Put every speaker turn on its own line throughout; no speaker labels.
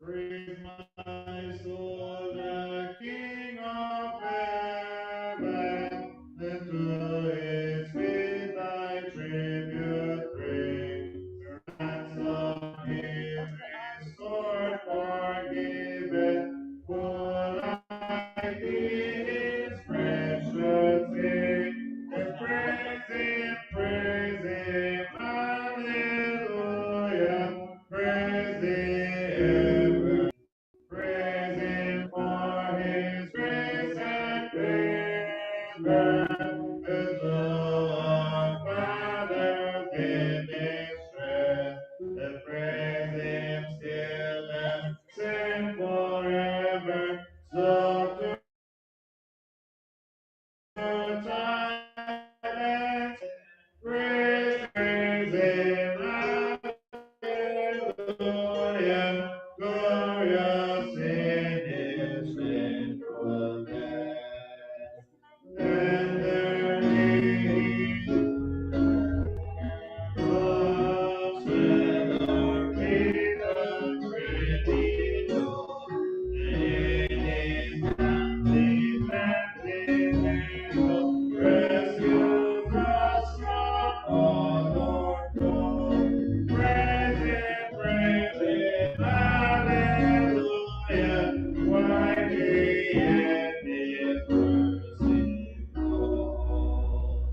Praise my soul, the King of heaven, and to his feet thy tribute bring. Ransom him restored, forgiven, full like his precious thing. And praise him, hallelujah, praise him. Praise him for his grace and favor, and to our fathers in his strength, and praise him still and sing forever. So to time praise him, hallelujah, glorious in his faithfulness. Tenderly loves when our freedom really knows. In his hands rescue us from all our foes. Praise him, hallelujah, mighty in his mercy flows.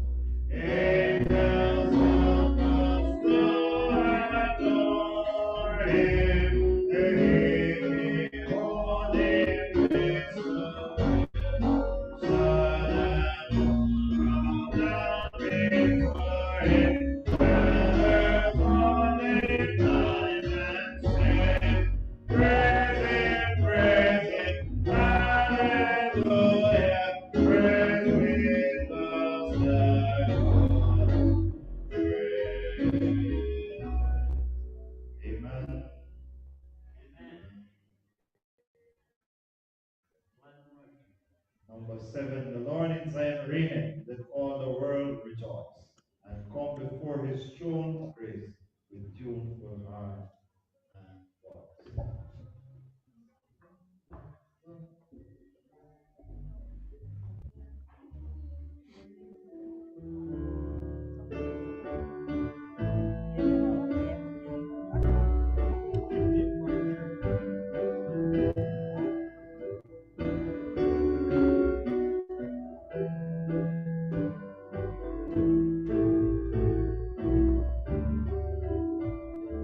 Angels help us to adore him, the holy wisdom. Son and moon bow down before him, earth falling night and day. Praise him, hallelujah, praise with us thy God. Amen. Number 7, the Lord in Zion reigneth, let all the world rejoice, and come before his throne of grace with tuneful heart and voice.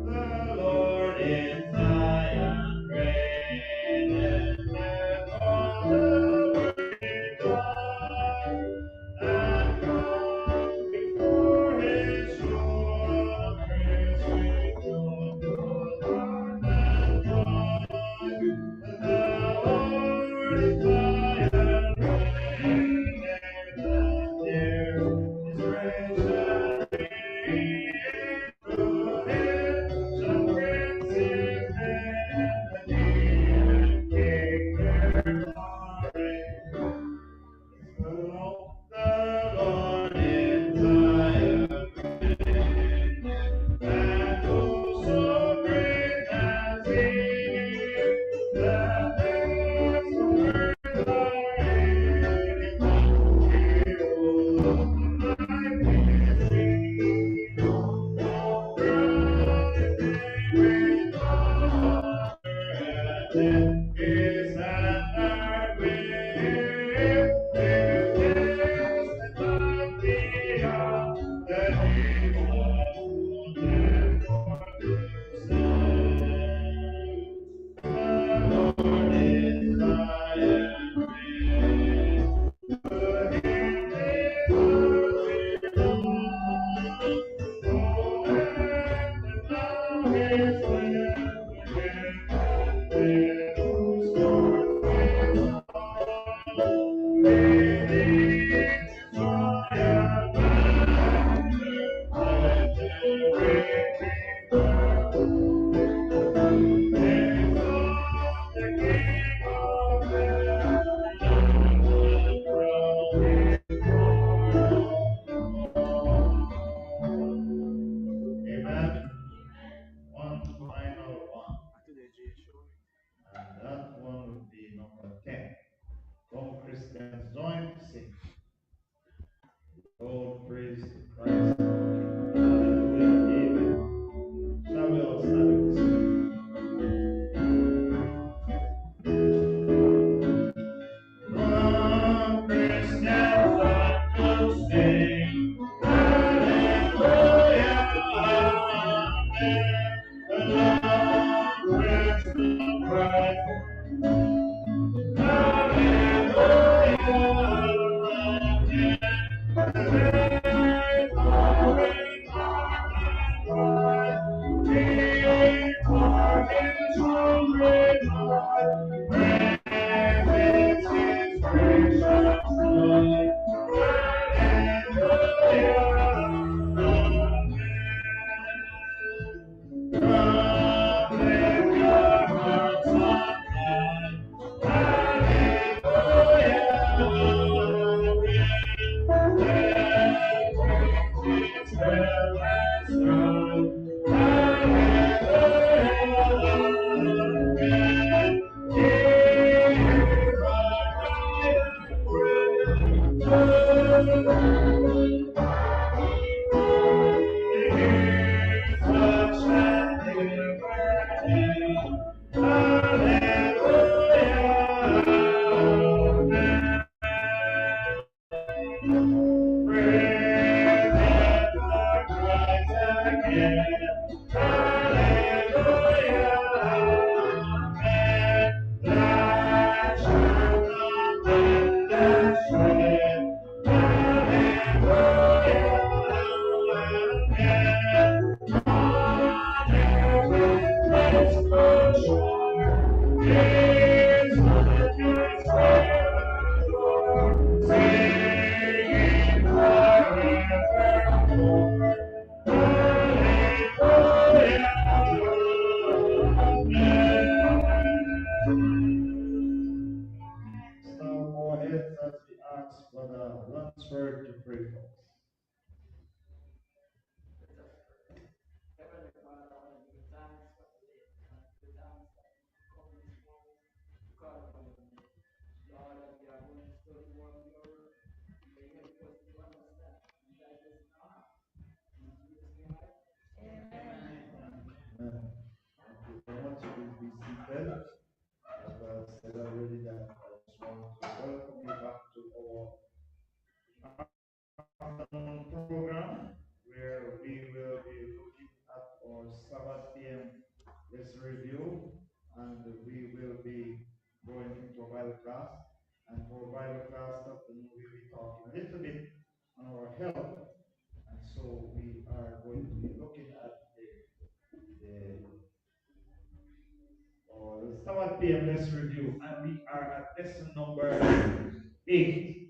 The Lord in Zion reigneth, let all the world rejoice, and come before his throne of grace with tuneful heart and voice. The Lord in Zion reigneth, and there his praise shall reign. Through him shall princes bend the knee, and kingdoms are reign. The Lord in Zion reigneth, and who so great as he is, that heavens and earth are in behold, mighty is he. Crowned his name with honor, and his standard with his testimony beyond the days of old and forever. The Lord in Zion reigneth, to him his heart belongs. Oh, and now his will begin, and then restores his song. Beneath his royal banner, let the redeemed exalt the King of heaven, and crown him Lord of all. Amen. One Program where we will be looking at our Sabbath PM let's review, and we will be going into a Bible class. And for Bible class afternoon, we'll be talking a little bit on our health. And so we are going to be looking at the Sabbath PM let's review, and we are at lesson number 8.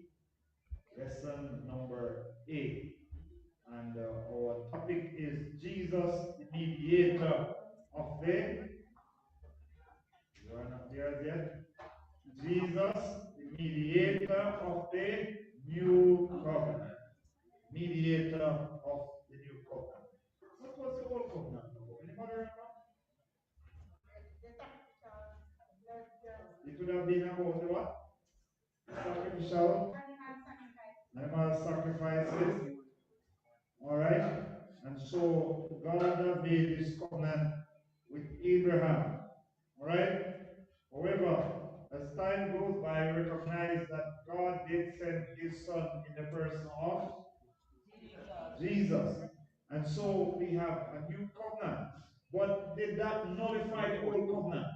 Lesson number 8. And our topic is Jesus, the mediator of the, you are not there yet? Jesus, the mediator of the new covenant. Mediator of the new covenant. What was the old covenant? Anybody remember? It would have been about the what? Sacrificial animal sacrifices. Alright? And so God made this covenant with Abraham. Alright? However, as time goes by, we recognize that God did send his son in the person of Jesus. And so we have a new covenant. But did that nullify the old covenant?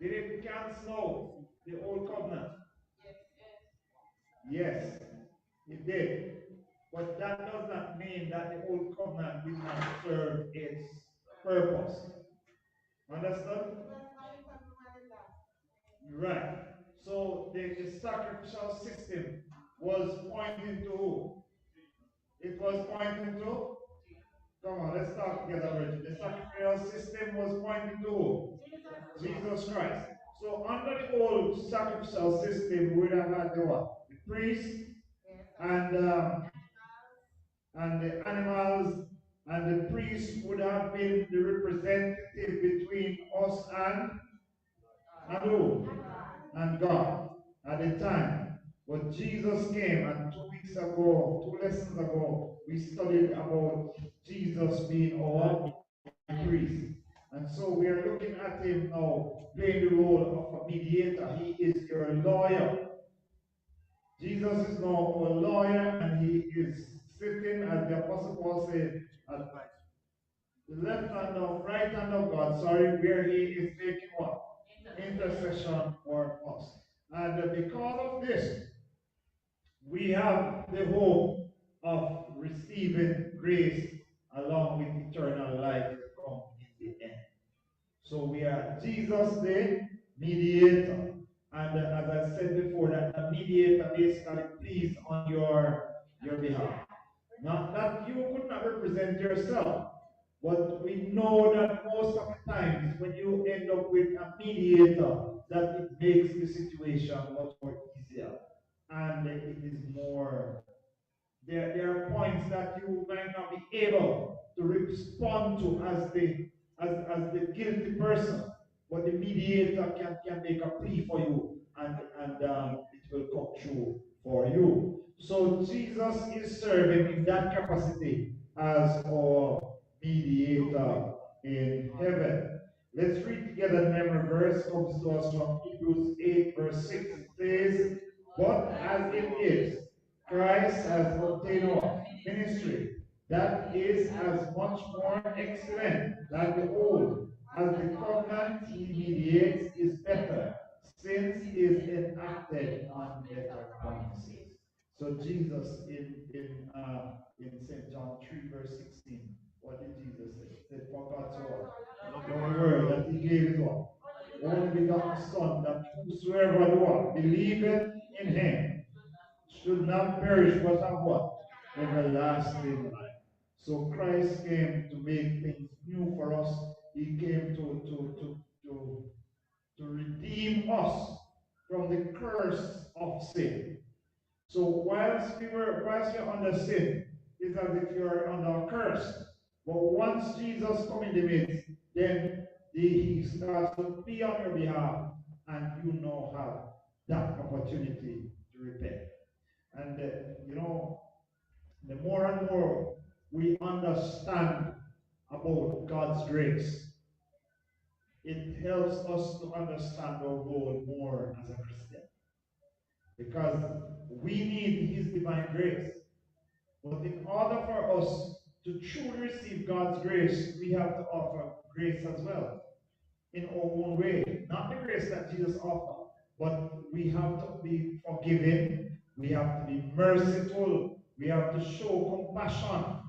Did it cancel out the old covenant? Yes, it did. But that does not mean that the old covenant did not serve its purpose. Understand? Right. So the sacrificial system was pointing to who? It was pointing to? Come on, let's talk together, Bridget. The sacrificial system was pointing to who? Jesus Christ. So under the old sacrificial system, we would have had the what? The priest and the animals, and the priest would have been the representative between us and who? And God at the time. But Jesus came, and 2 weeks ago, 2 lessons ago, we studied about Jesus being our priest. And so we are looking at him now playing the role of a mediator. He is your lawyer. Jesus is now our lawyer, and he is sitting, as the Apostle Paul said, the left hand of, right hand of God, sorry, where he is making what? Intercession for us. And because of this, we have the hope of receiving grace along with eternal life to come in the end. So we are Jesus the mediator. And as I said before, that the mediator basically pleads on your behalf. Not that you could not represent yourself, but we know that most of the times when you end up with a mediator, that it makes the situation much more easier. And it is more, there are points that you might not be able to respond to as the guilty person, but the mediator can make a plea for you, and it will come true for you. So Jesus is serving in that capacity as our mediator in heaven. Let's read together the memory verse. Comes to us from Hebrews 8 verse 6. It says, "But as it is, Christ has obtained our ministry that is as much more excellent than the old, as the covenant he mediates is better, since is enacted on better promises." So Jesus in St. John 3 verse 16, what did Jesus say? He said, "For God so loved the world that he gave his what? Only begotten Son, that whosoever do what? Believeth in him should not perish but have what? Everlasting life." So Christ came to make things new for us. He came to redeem us from the curse of sin. So whilst we're under sin, it's as if you're under a curse. But once Jesus come in the midst, then he starts to be on your behalf, and you now have that opportunity to repent. And the more and more we understand about God's grace, it helps us to understand our role more as a Christian. Because we need His divine grace. But in order for us to truly receive God's grace, we have to offer grace as well in our own way. Not the grace that Jesus offered, but we have to be forgiving, we have to be merciful, we have to show compassion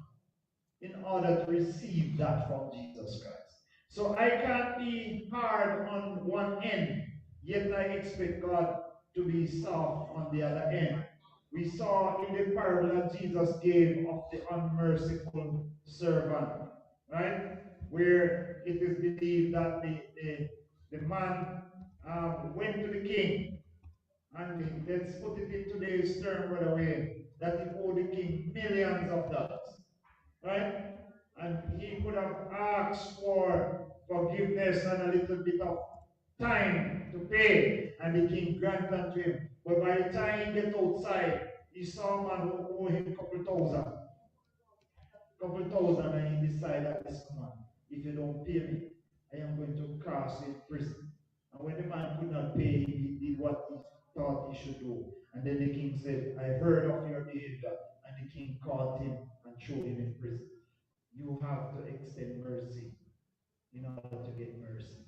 in order to receive that from Jesus Christ. So I can't be hard on one end, yet I expect God to be soft on the other end. We saw in the parable that Jesus gave of the unmerciful servant, right? Where it is believed that the man went to the king, and let's put it in today's term right away, that he owed the king millions of dollars, right? And he could have asked for forgiveness and a little bit of time to pay, and the king granted unto him. But by the time he get outside, he saw a man who owed him a couple thousand, and he decided, "Listen, man, if you don't pay me, I am going to cast you in prison." And when the man could not pay, he did what he thought he should do. And then the king said, "I heard of your behavior." And the king caught him and threw him in prison. You have to extend mercy in order to get mercy.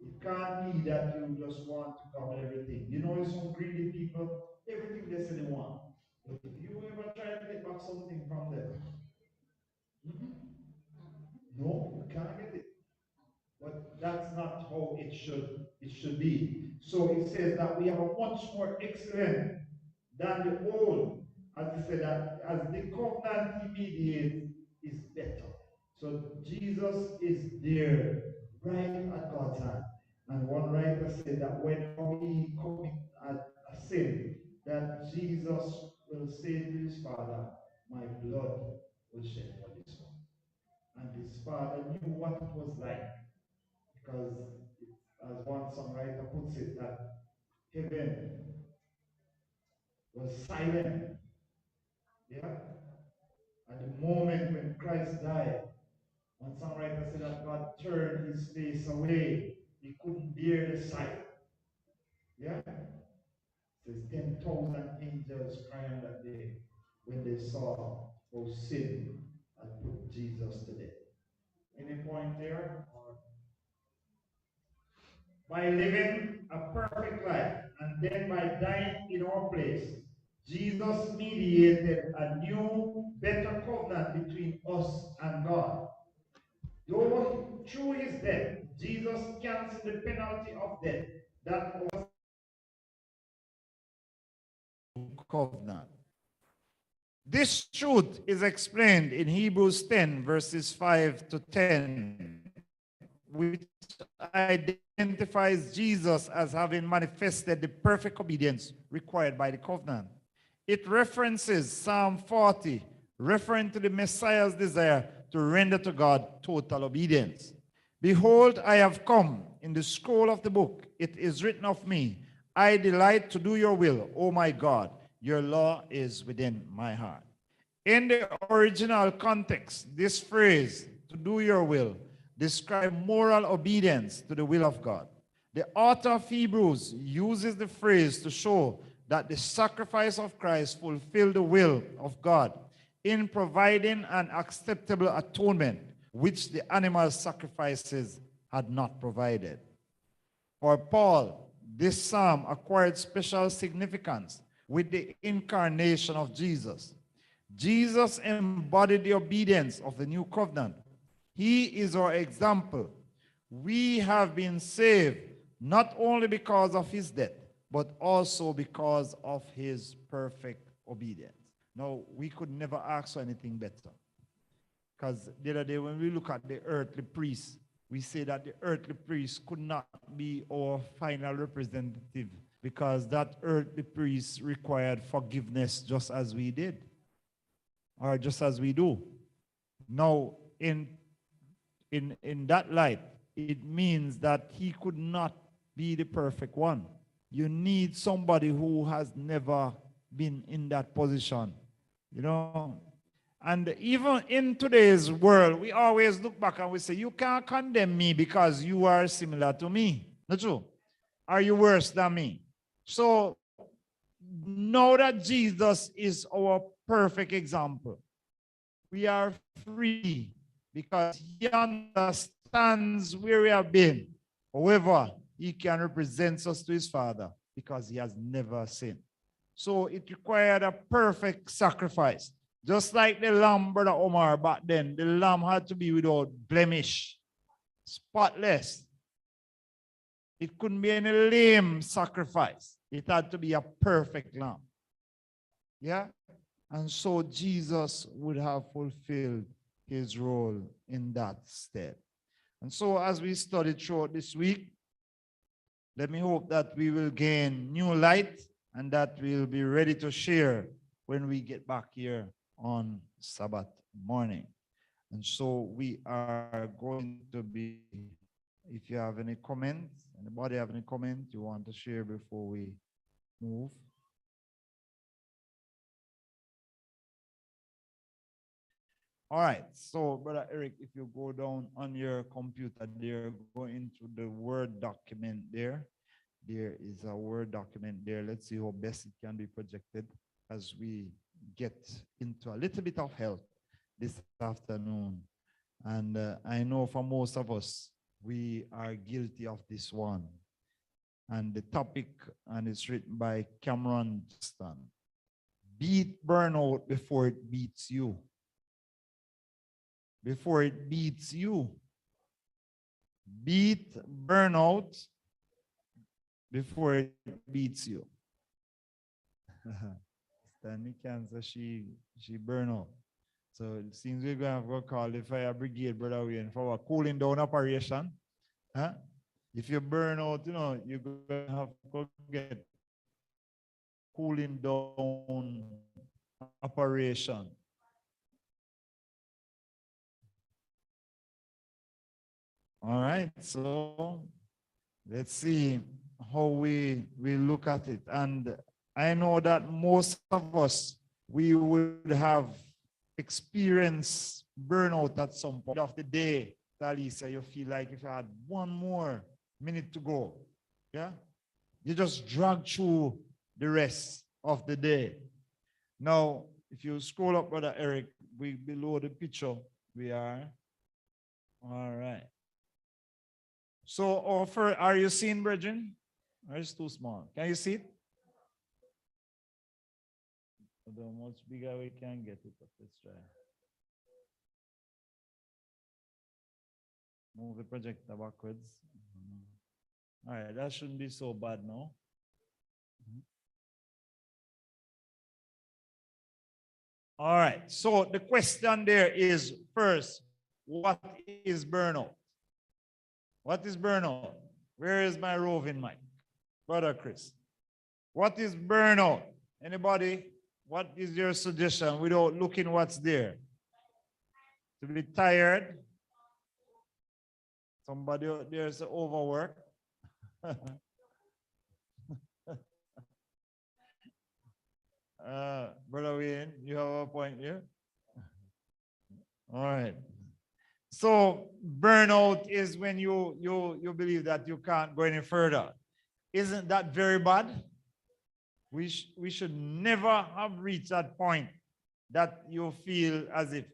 It can't be that you just want to cover everything. You know, some greedy people, everything they say they want. But if you ever try to get back something from them, no, you can't get it. But that's not how it should be. So it says that we have a much more excellent than the old. As I said, that as the covenant he mediates is better. So Jesus is there, right at God's hand. And one writer said that when we commit a sin, that Jesus will say to his Father, "My blood will shed for this one." And his Father knew what it was like, because as one songwriter puts it, that heaven was silent. Yeah? At the moment when Christ died, one songwriter said that God turned his face away. He couldn't bear the sight. Yeah? It says 10,000 angels crying that day when they saw how sin had put Jesus to death. by living a perfect life and then by dying in our place, Jesus mediated a new, better covenant between us and God. Though through his death, Jesus canceled the penalty of death that was covenant. This truth is explained in Hebrews 10, verses 5 to 10, which identifies Jesus as having manifested the perfect obedience required by the covenant. It references Psalm 40, referring to the Messiah's desire to render to God total obedience. Behold, I have come. In the scroll of the book, it is written of me, I delight to do your will, O my God. Your law is within my heart. In the original context, this phrase, to do your will, describes moral obedience to the will of God. The author of Hebrews uses the phrase to show that the sacrifice of Christ fulfilled the will of God in providing an acceptable atonement, which the animal sacrifices had not provided. For Paul, this psalm acquired special significance with the incarnation of Jesus. Jesus embodied the obedience of the new covenant. He is our example. We have been saved not only because of his death, but also because of his perfect obedience. Now, we could never ask for anything better. Because the other day when we look at the earthly priest, we say that the earthly priest could not be our final representative because that earthly priest required forgiveness just as we did, or just as we do. Now, in that light, it means that he could not be the perfect one. You need somebody who has never been in that position, you know. And even in today's world, we always look back and we say, you can't condemn me because you are similar to me. Not true? Are you worse than me? So now that Jesus is our perfect example, we are free because he understands where we have been. However, he can represent us to his Father because he has never sinned. So it required a perfect sacrifice. Just like the lamb, Brother Omar, back then, the lamb had to be without blemish, spotless. It couldn't be any lame sacrifice. It had to be a perfect lamb. Yeah? And so Jesus would have fulfilled his role in that stead. And so as we study throughout this week, let me hope that we will gain new light and that we'll be ready to share when we get back here on Sabbath morning. And so we are going to be, if you have any comments, anybody have any comment you want to share before we move? All right, so Brother Eric, if you go down on your computer there, go into the Word document there. There is a Word document there. Let's see how best it can be projected as we get into a little bit of help this afternoon. And I know for most of us, we are guilty of this one. And the topic, and it's written by Cameron Johnston. Beat burnout before it beats you. Before it beats you. Beat burnout before it beats you. Stanley Cancer, she burn out. So it seems we're going to have to call the fire brigade, Brother Wayne, for a cooling down operation. Huh? If you burn out, you know, you're going to have to get cooling down operation. All right, so let's see how we look at it. And I know that most of us, we would have experienced burnout at some point of the day. Talisa, you feel like if you had one more minute to go, yeah, you just drag through the rest of the day. Now, if you scroll up, Brother Eric, below the picture, we are. All right. So offer, are you seeing, brethren? Or is it too small? Can you see it? How much bigger we can get it, but let's try. Move the projector backwards. All right, that shouldn't be so bad now. All right, so the question there is first, what is burnout? What is burnout? Where is my roving mic? Brother Chris. What is burnout? Anybody? What is your suggestion without looking what's there? To be tired? Somebody out there is overwork. Brother Wayne, you have a point here? All right. So burnout is when you believe that you can't go any further. Isn't that very bad? We should never have reached that point that you feel as if.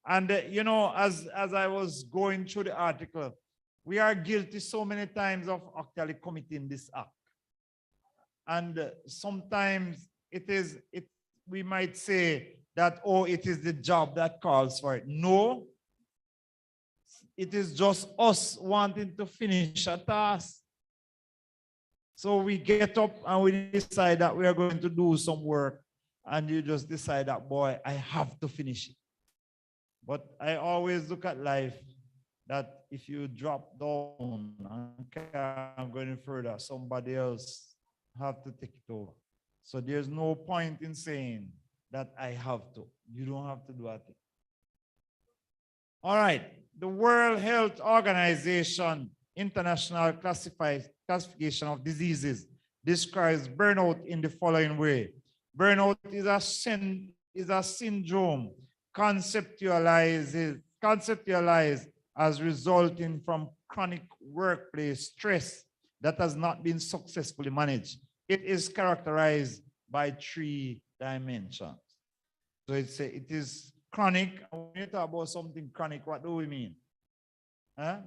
And you know, as I was going through the article, we are guilty so many times of actually committing this act. And sometimes we might say that, oh, it is the job that calls for it. No, it is just us wanting to finish a task. So we get up and we decide that we are going to do some work, and you just decide that, boy, I have to finish it. But I always look at life that if you drop down and can't go any further, somebody else have to take it over. So there's no point in saying that I have to. You don't have to do a thing. All right. The World Health Organization International Classification of Diseases describes burnout in the following way. Burnout is a syndrome conceptualized as resulting from chronic workplace stress that has not been successfully managed. It is characterized by 3 dimensions. So it is chronic. When you talk about something chronic, what do we mean? Huh?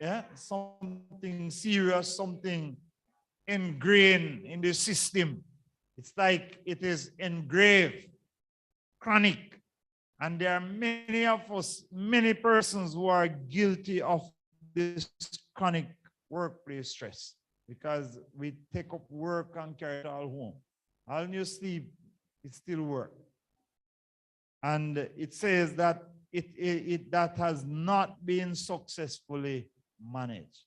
Yeah, something serious, something ingrained in the system. It's like it is engraved, chronic. And there are many of us, many persons who are guilty of this chronic workplace stress because we take up work and carry it all home. All you sleep, it's still work. And it says that that has not been successfully managed.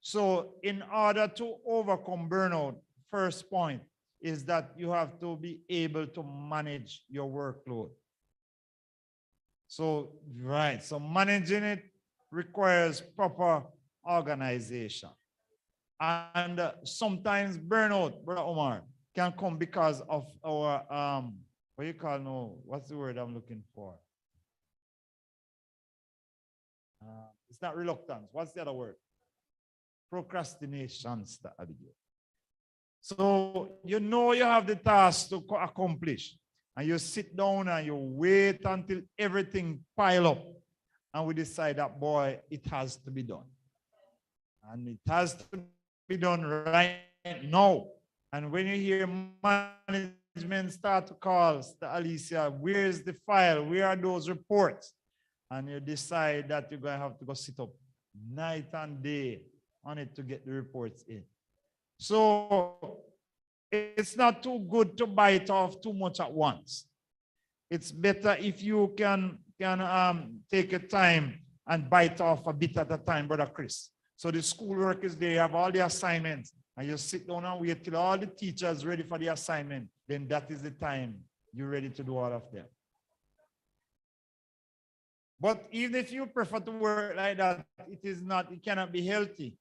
So in order to overcome burnout, first point is that you have to be able to manage your workload. So, right, so managing it requires proper organization. And sometimes burnout, Brother Omar, can come because of our, what you call no, what's the word I'm looking for? It's not reluctance. What's the other word? Procrastination, Abigail. So you know you have the task to accomplish, and you sit down and you wait until everything pile up, and we decide that, boy, it has to be done. And it has to be done right now. And when you hear management start to call, Alicia, where's the file? Where are those reports? And you decide that you're going to have to go sit up night and day on it to get the reports in. So it's not too good to bite off too much at once. It's better if you can take a time and bite off a bit at a time, Brother Chris. So the schoolwork is there, you have all the assignments, and you sit down and wait till all the teachers are ready for the assignment. Then that is the time you're ready to do all of them. But even if you prefer to work like that, it cannot be healthy.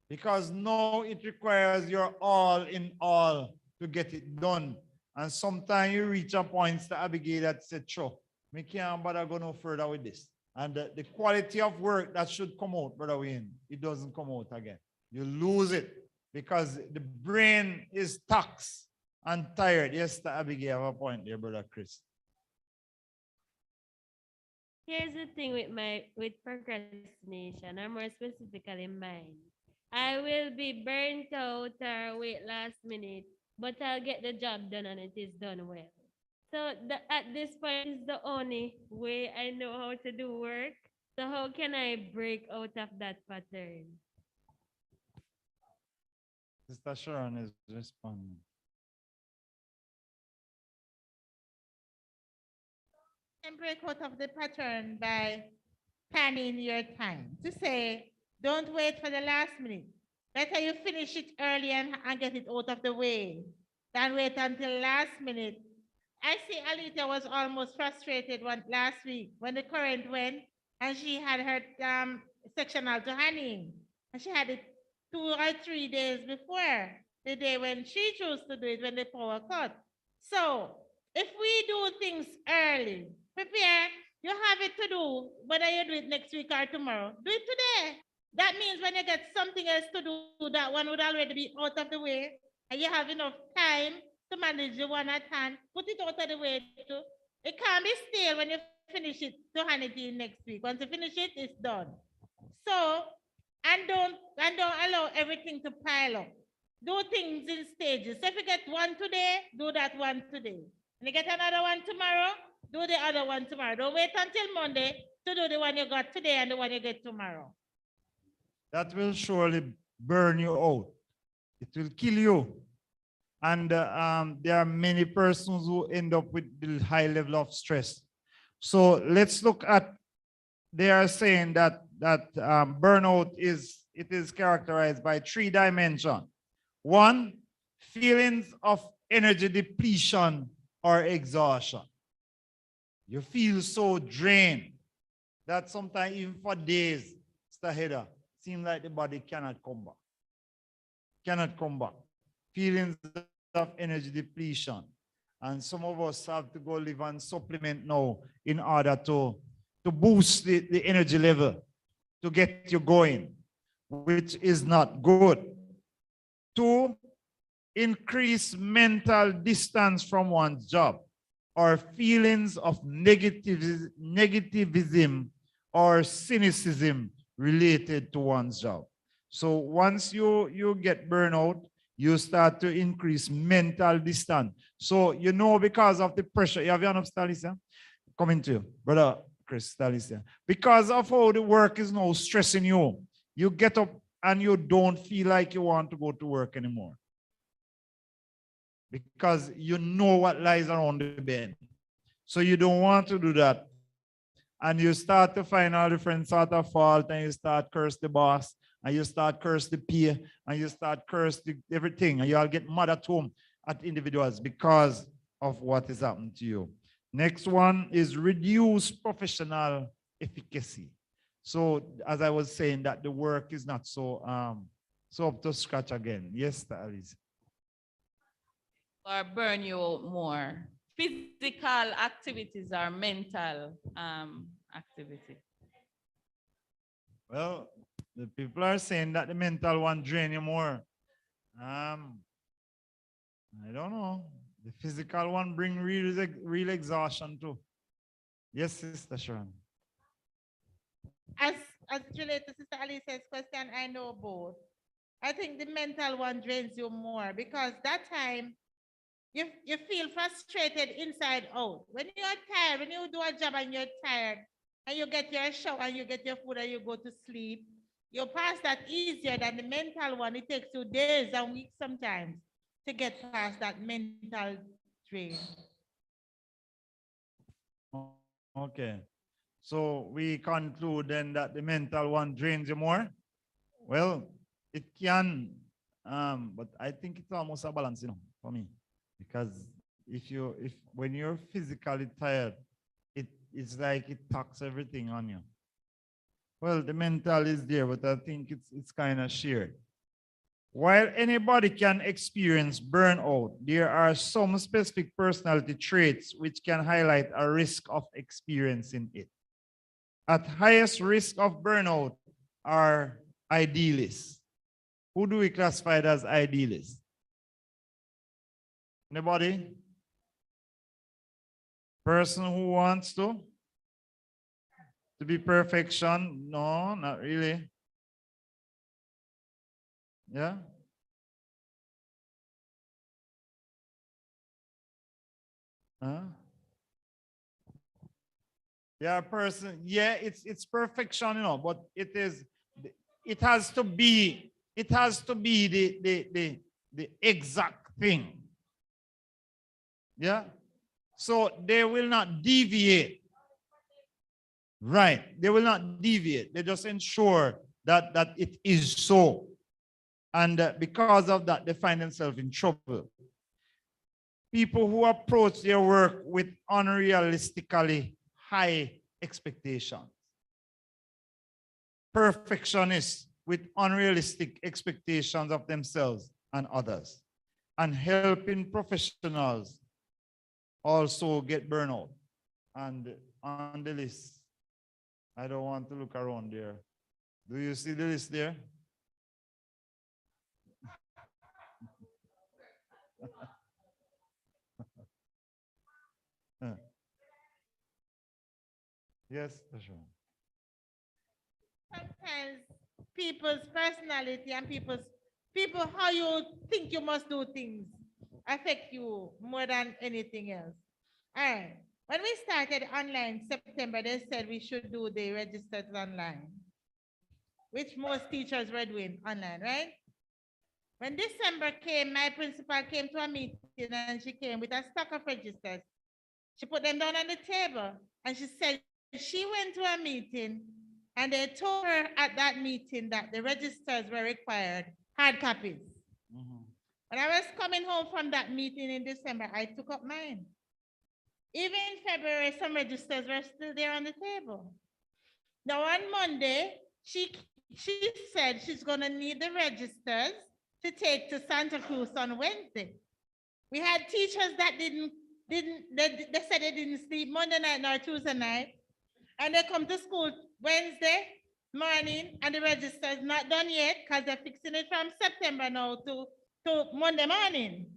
Because now it requires your all in all to get it done. And sometimes you reach a point, to Abigail, that said, sure, we can't bother go no further with this. And the quality of work that should come out, Brother Wayne, it doesn't come out again. You lose it because the brain is taxed and tired. Yes, Abigail, have a point there, Brother Chris.
Here's the thing with procrastination, or more specifically mine. I will be burnt out or wait last minute, but I'll get the job done and it is done well. So at this point is the only way I know how to do work. So how can I break out of that pattern?
Sister Sharon is responding.
And break out of the pattern by planning your time. To say, don't wait for the last minute. Better you finish it early and get it out of the way than wait until last minute. I see Alita was almost frustrated last week when the current went and she had her sectional to honey. And she had it 2 or 3 days before the day when she chose to do it when the power cut. So if we do things early, prepare, you have it to do, whether you do it next week or tomorrow, do it today. That means when you get something else to do, that one would already be out of the way, and you have enough time to manage the one at hand, put it out of the way too. It can't be stale when you finish it to hand it in next week. Once you finish it, it's done. So, and don't allow everything to pile up. Do things in stages. So if you get one today, do that one today. And you get another one tomorrow, do the other one tomorrow. Don't wait until Monday to do the one you got today and the one you get tomorrow.
That will surely burn you out. It will kill you. And there are many persons who end up with the high level of stress. So let's look at, they are saying that burnout is characterized by 3 dimensions. One, feelings of energy depletion or exhaustion. You feel so drained that sometimes even for days, Mr. Header, seems like the body cannot come back. Cannot come back. Feelings of energy depletion. And some of us have to go live on supplement now in order to boost the energy level, to get you going, which is not good. 2, increase mental distance from one's job or feelings of negativism or cynicism related to one's job. So once you get burnout, you start to increase mental distance. So you know, because of the pressure, you have your enough, Stalisa? Coming to you, brother Chris, Stalisa. Because of how the work is now stressing you, you get up and you don't feel like you want to go to work anymore. Because you know what lies around the bend. So you don't want to do that. And you start to find all different sort of fault, and you start curse the boss, and you start curse the peer, and you start curse everything, and you all get mad at home at individuals because of what is happening to you. Next one is reduce professional efficacy. So as I was saying, that the work is not so up to scratch again. Yes, Alice.
Or burn you out more. Physical activities or mental activity?
Well, the people are saying that the mental one drain you more. I don't know. The physical one bring real exhaustion too. Yes, Sister Sharon.
As related to Sister Alice's question, I know both. I think the mental one drains you more because that time you feel frustrated inside out. When you're tired, when you do a job and you're tired, and you get your shower and you get your food and you go to sleep, you pass that easier than the mental one. It takes you days and weeks sometimes to get past that mental drain.
Okay. So we conclude then that the mental one drains you more. Well, it can, but I think it's almost a balance, for me. Because when you're physically tired, it's like it tucks everything on you. Well, the mental is there, but I think it's kind of shared. While anybody can experience burnout, there are some specific personality traits which can highlight a risk of experiencing it. At highest risk of burnout are idealists. Who do we classify as idealists? Anybody? Person who wants to to be perfection. No, not really. Yeah. Huh? Yeah, person. Yeah, it's perfection, but it is. It has to be. It has to be the exact thing. Yeah. So they will not deviate. Right. They will not deviate. They just ensure that it is so. And because of that, they find themselves in trouble. People who approach their work with unrealistically high expectations. Perfectionists with unrealistic expectations of themselves and others. And helping professionals also get burnout. And on the list, I don't want to look around there. Do you see the list there? Yes, sure.
Sometimes people's personality and people how you think you must do things affect you more than anything else. All right. When we started online September, they said we should do the registers online, which most teachers were doing online, right? When December came, my principal came to a meeting and she came with a stack of registers. She put them down on the table and she said she went to a meeting and they told her at that meeting that the registers were required, hard copies.
Mhm.
When I was coming home from that meeting in December, I took up mine. Even in February, some registers were still there on the table. Now on Monday, she said she's gonna need the registers to take to Santa Cruz on Wednesday. We had teachers that they said they didn't sleep Monday night nor Tuesday night, and they come to school Wednesday morning and the register is not done yet because they're fixing it from September now to Monday morning.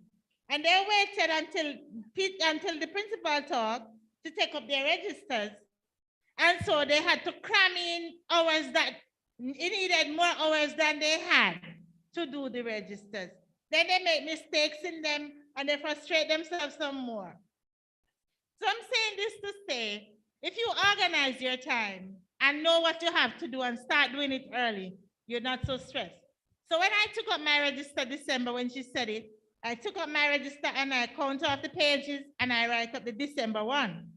And they waited until the principal talked to take up their registers. And so they had to cram in hours that it needed more hours than they had to do the registers. Then they make mistakes in them and they frustrate themselves some more. So I'm saying this to say, if you organize your time and know what you have to do and start doing it early, you're not so stressed. So when I took up my register December, when she said it, I took up my register and I count off the pages and I write up the December one.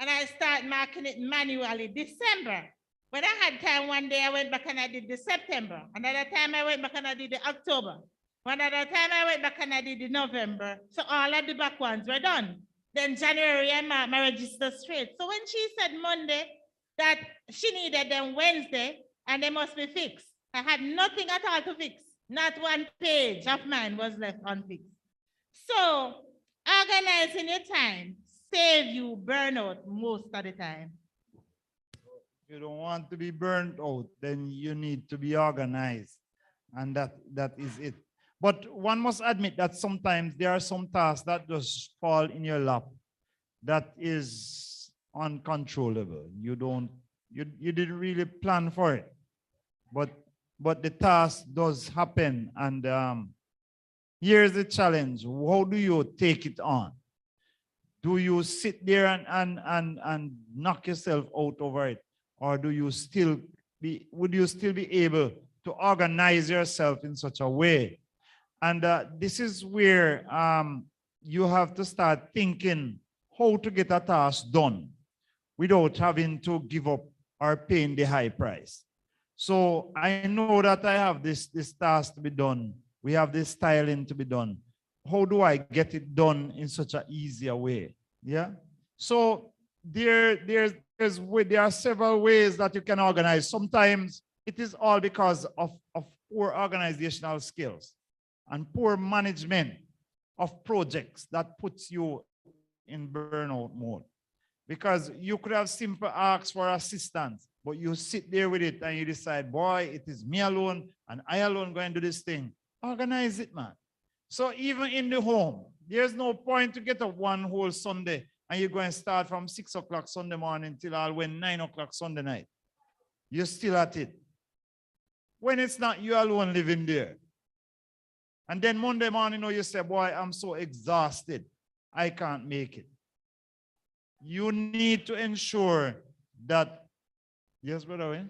And I start marking it manually December. When I had time one day, I went back and I did the September. Another time I went back and I did the October. Another time I went back and I did the November. So all of the back ones were done. Then January, I marked my register straight. So when she said Monday that she needed them Wednesday and they must be fixed, I had nothing at all to fix. Not one page of mine was left unfixed. So organizing your time save you burnout most of the time.
If you don't want to be burnt out, then you need to be organized. And that is it. But one must admit that sometimes there are some tasks that just fall in your lap that is uncontrollable. You didn't really plan for it. But the task does happen. And here's the challenge. How do you take it on? Do you sit there and knock yourself out over it? Or would you still be able to organize yourself in such a way? And this is where you have to start thinking how to get a task done without having to give up or paying the high price. So I know that I have this task to be done. We have this styling to be done. How do I get it done in such an easier way? Yeah. So there are several ways that you can organize. Sometimes it is all because of poor organizational skills and poor management of projects that puts you in burnout mode. Because you could have simply asked for assistance, but you sit there with it and you decide, boy, it is me alone and I alone going to do this thing. Organize it, man. So even in the home, there's no point to get up one whole Sunday and you're going to start from 6 o'clock Sunday morning till all when 9 o'clock Sunday night. You're still at it. When it's not you alone living there. And then Monday morning, you say, boy, I'm so exhausted. I can't make it. You need to ensure that, yes, Brother Wayne?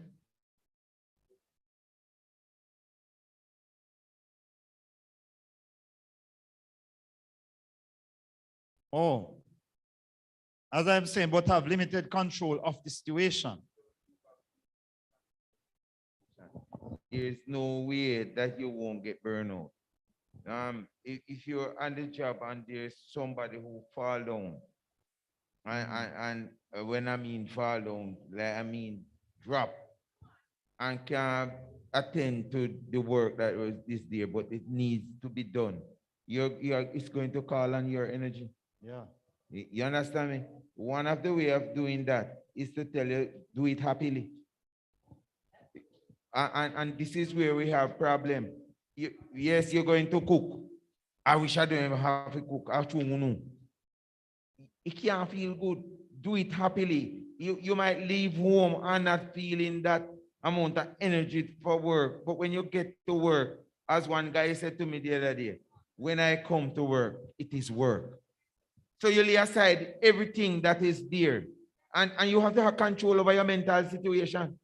Oh, as I'm saying, but have limited control of the situation.
There's no way that you won't get burnout. If you're on the job and there's somebody who fall down, and when I mean fall down, like I mean drop, and can't attend to the work that is there, but it needs to be done. It's going to call on your energy.
Yeah.
You understand me? One of the way of doing that is to tell you, do it happily. And this is where we have problem. Yes, you're going to cook. I wish I don't ever have to cook. It can't feel good. Do it happily. You might leave home and not feeling that amount of energy for work. But when you get to work, as one guy said to me the other day, when I come to work, it is work. So you lay aside everything that is there. And you have to have control over your mental situation.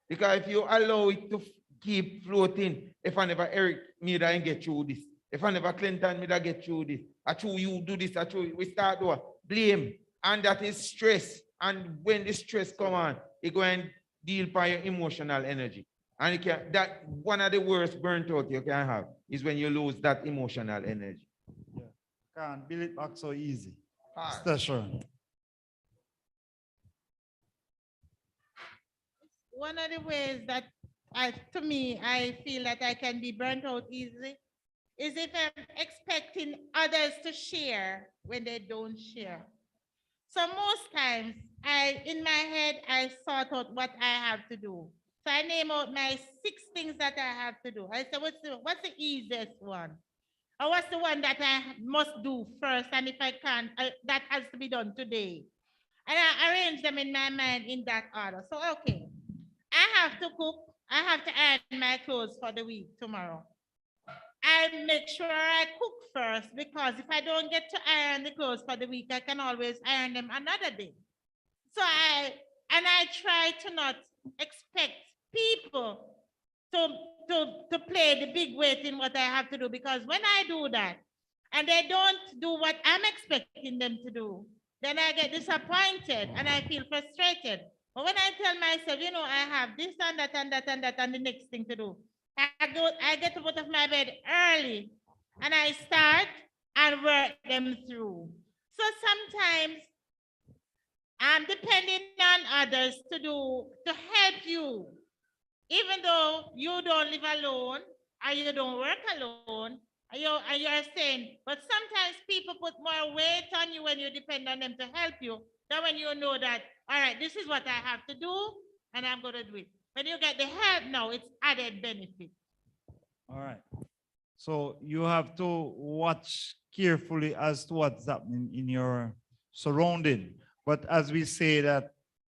Because if you allow it to keep floating, if I never Eric me that get through this, if I never Clinton me that get through this, I true you do this, I true we start to blame, and that is stress. And when the stress come on, you go and deal by your emotional energy. And you can, that one of the worst burnt out you can have is when you lose that emotional energy.
Yeah. Can't build it back so easy.
Hard.
Mr. Sharon.
One of the ways that to me, I feel that I can be burnt out easily is if I'm expecting others to share when they don't share. So most times, in my head, I sort out what I have to do. So I name out my 6 things that I have to do. I say, what's the easiest one? Or what's the one that I must do first? And if I can't, that has to be done today. And I arrange them in my mind in that order. So, okay, I have to cook. I have to iron my clothes for the week tomorrow. I make sure I cook first, because if I don't get to iron the clothes for the week, I can always iron them another day. So I try to not expect people to play the big weight in what I have to do, because when I do that and they don't do what I'm expecting them to do, then I get disappointed and I feel frustrated. But when I tell myself, I have this and that and that and that and the next thing to do, I get out of my bed early and I start and work them through. So sometimes I'm depending on others to help you, even though you don't live alone or you don't work alone, and you're saying, but sometimes people put more weight on you when you depend on them to help you than when you know that, all right, this is what I have to do and I'm going to do it. When you get the help now, it's added benefit.
All right. So you have to watch carefully as to what's happening in your surrounding. But as we say that,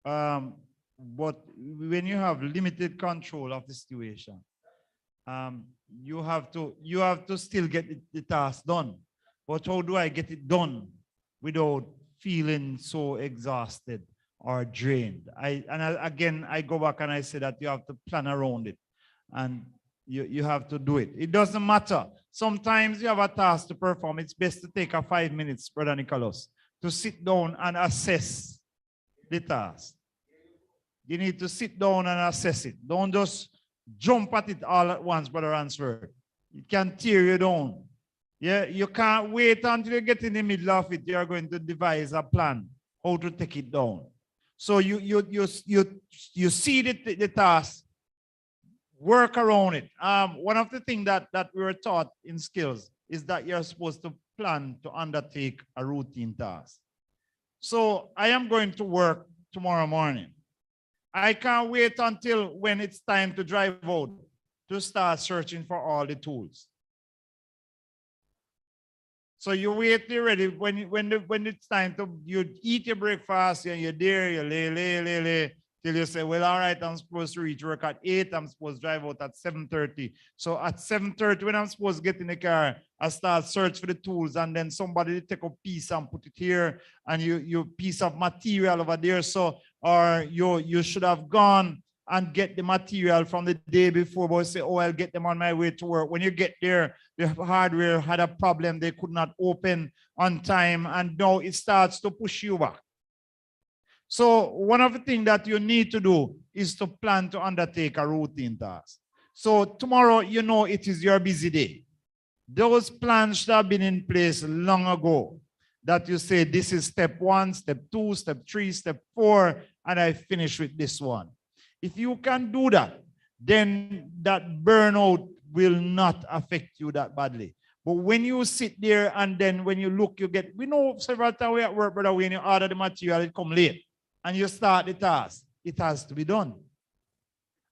but when you have limited control of the situation, you have to still get the task done. But how do I get it done without feeling so exhausted or drained? Again, I go back and I say that you have to plan around it, and you have to do it. It doesn't matter. Sometimes you have a task to perform. It's best to take a 5 minutes, Brother Nicholas, to sit down and assess the task. You need to sit down and assess it. Don't just jump at it all at once, Brother Answer. It can tear you down. Yeah, you can't wait until you get in the middle of it. You're going to devise a plan how to take it down. So you see the task, work around it. One of the things that we were taught in skills is that you're supposed to plan to undertake a routine task. So I am going to work tomorrow morning. I can't wait until when it's time to drive out to start searching for all the tools. So you wait till you're ready. When it's time to you eat your breakfast and you're there, you lay till you say, well, all right, I'm supposed to reach work at 8. I'm supposed to drive out at 7:30. So at 7:30, when I'm supposed to get in the car, I start search for the tools, and then somebody take a piece and put it here, and you piece of material over there. So or you should have gone and get the material from the day before, but say, oh, I'll get them on my way to work. When you get there, the hardware had a problem. They could not open on time, and now it starts to push you back. So one of the things that you need to do is to plan to undertake a routine task. So tomorrow, you know, it is your busy day. Those plans should have been in place long ago, that you say, this is step 1, step 2, step 3, step 4, and I finish with this one. If you can do that, then that burnout will not affect you that badly. But when you sit there and then when you look, you get, we know several times we at work, brother, when you order the material, it come late and you start the task, it has to be done.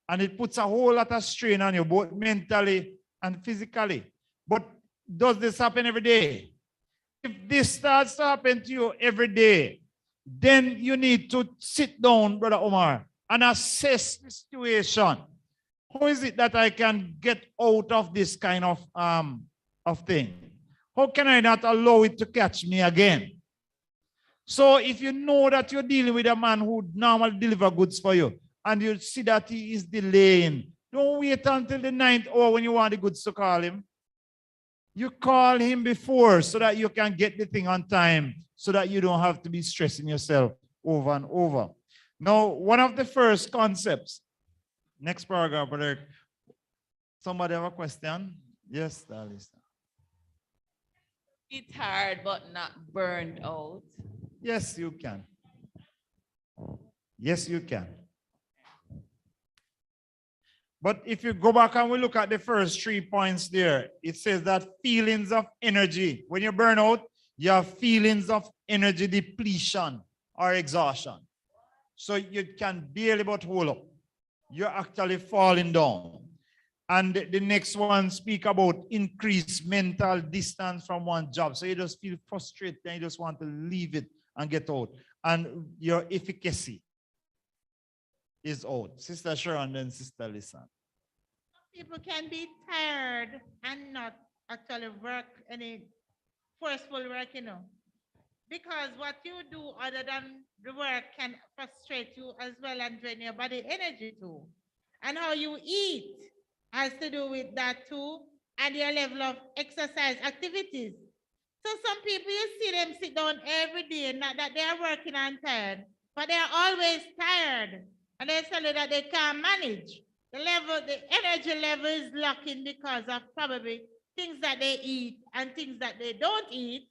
And it puts a whole lot of strain on you, both mentally and physically. But does this happen every day? If this starts to happen to you every day, then you need to sit down, Brother Omar, and assess the situation. How is it that I can get out of this kind of thing? How can I not allow it to catch me again? So if you know that you're dealing with a man who normally deliver goods for you, and you see that he is delaying, don't wait until the 9th hour when you want the goods to call him. You call him before so that you can get the thing on time, so that you don't have to be stressing yourself over and over. Now, one of the first concepts, next paragraph, brother. Somebody have a question? Yes, Alisa.
It's hard, but not burned out.
Yes, you can. Yes, you can. But if you go back and we look at the first 3 points there, it says that feelings of energy. When you burn out, you have feelings of energy depletion or exhaustion. So you can barely but hold up. You're actually falling down. And the next one speak about increased mental distance from one job. So you just feel frustrated and you just want to leave it and get out. And your efficacy is out. Sister Sharon and Sister Lisa.
People can be tired and not actually work any forceful work, you know. Because what you do other than the work can frustrate you as well and drain your body energy too. And how you eat has to do with that too, and your level of exercise activities. So some people, you see them sit down every day, not that they are working and tired, but they are always tired. And they tell you that they can't manage. The energy level is lacking because of probably things that they eat and things that they don't eat,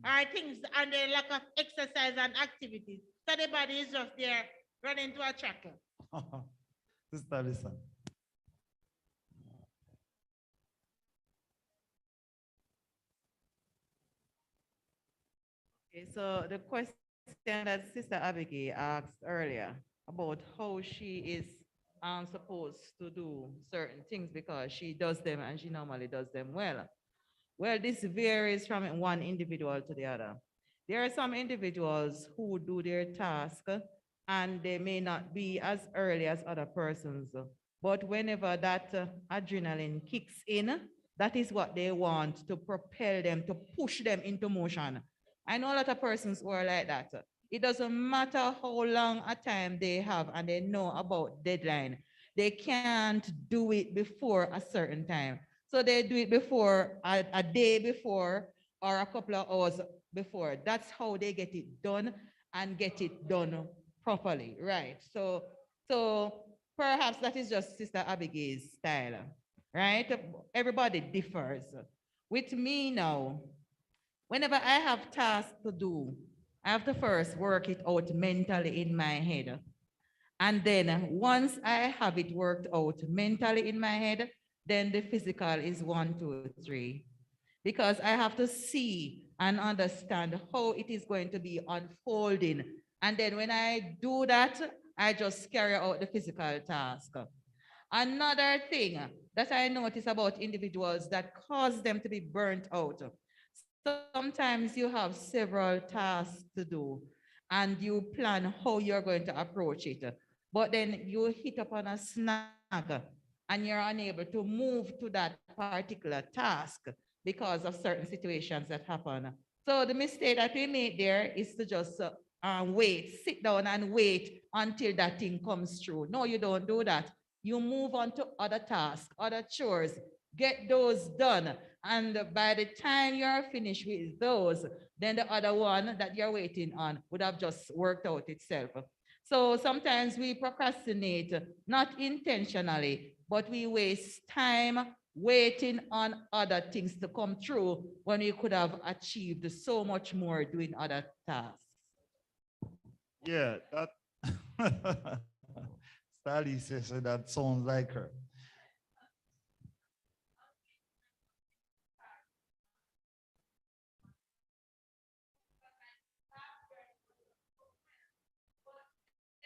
or things and their lack of exercise and activities. So the body is just there running to a tracker.
Sister Lisa.
Okay, so the question that Sister Abigail asked earlier about how she is supposed to do certain things because she does them and she normally does them well. Well, this varies from one individual to the other. There are some individuals who do their task and they may not be as early as other persons. But whenever that adrenaline kicks in, that is what they want to propel them, to push them into motion. I know a lot of persons who are like that. It doesn't matter how long a time they have and they know about deadline. They can't do it before a certain time. So they do it before, a day before, or a couple of hours before. That's how they get it done and get it done properly, right? So perhaps that is just Sister Abigail's style, right? Everybody differs. With me now, whenever I have tasks to do, I have to first work it out mentally in my head. And then once I have it worked out mentally in my head, then the physical is 1, 2, 3. Because I have to see and understand how it is going to be unfolding. And then when I do that, I just carry out the physical task. Another thing that I notice about individuals that cause them to be burnt out, Sometimes you have several tasks to do and you plan how you're going to approach it. But then you hit upon a snag and you're unable to move to that particular task because of certain situations that happen. So the mistake that we make there is to just wait, sit down and wait until that thing comes through. No, you don't do that. You move on to other tasks, other chores, get those done. And by the time you're finished with those, then the other one that you're waiting on would have just worked out itself. So sometimes we procrastinate, not intentionally, but we waste time waiting on other things to come through when we could have achieved so much more doing other tasks.
Yeah, that Sally says that sounds like her.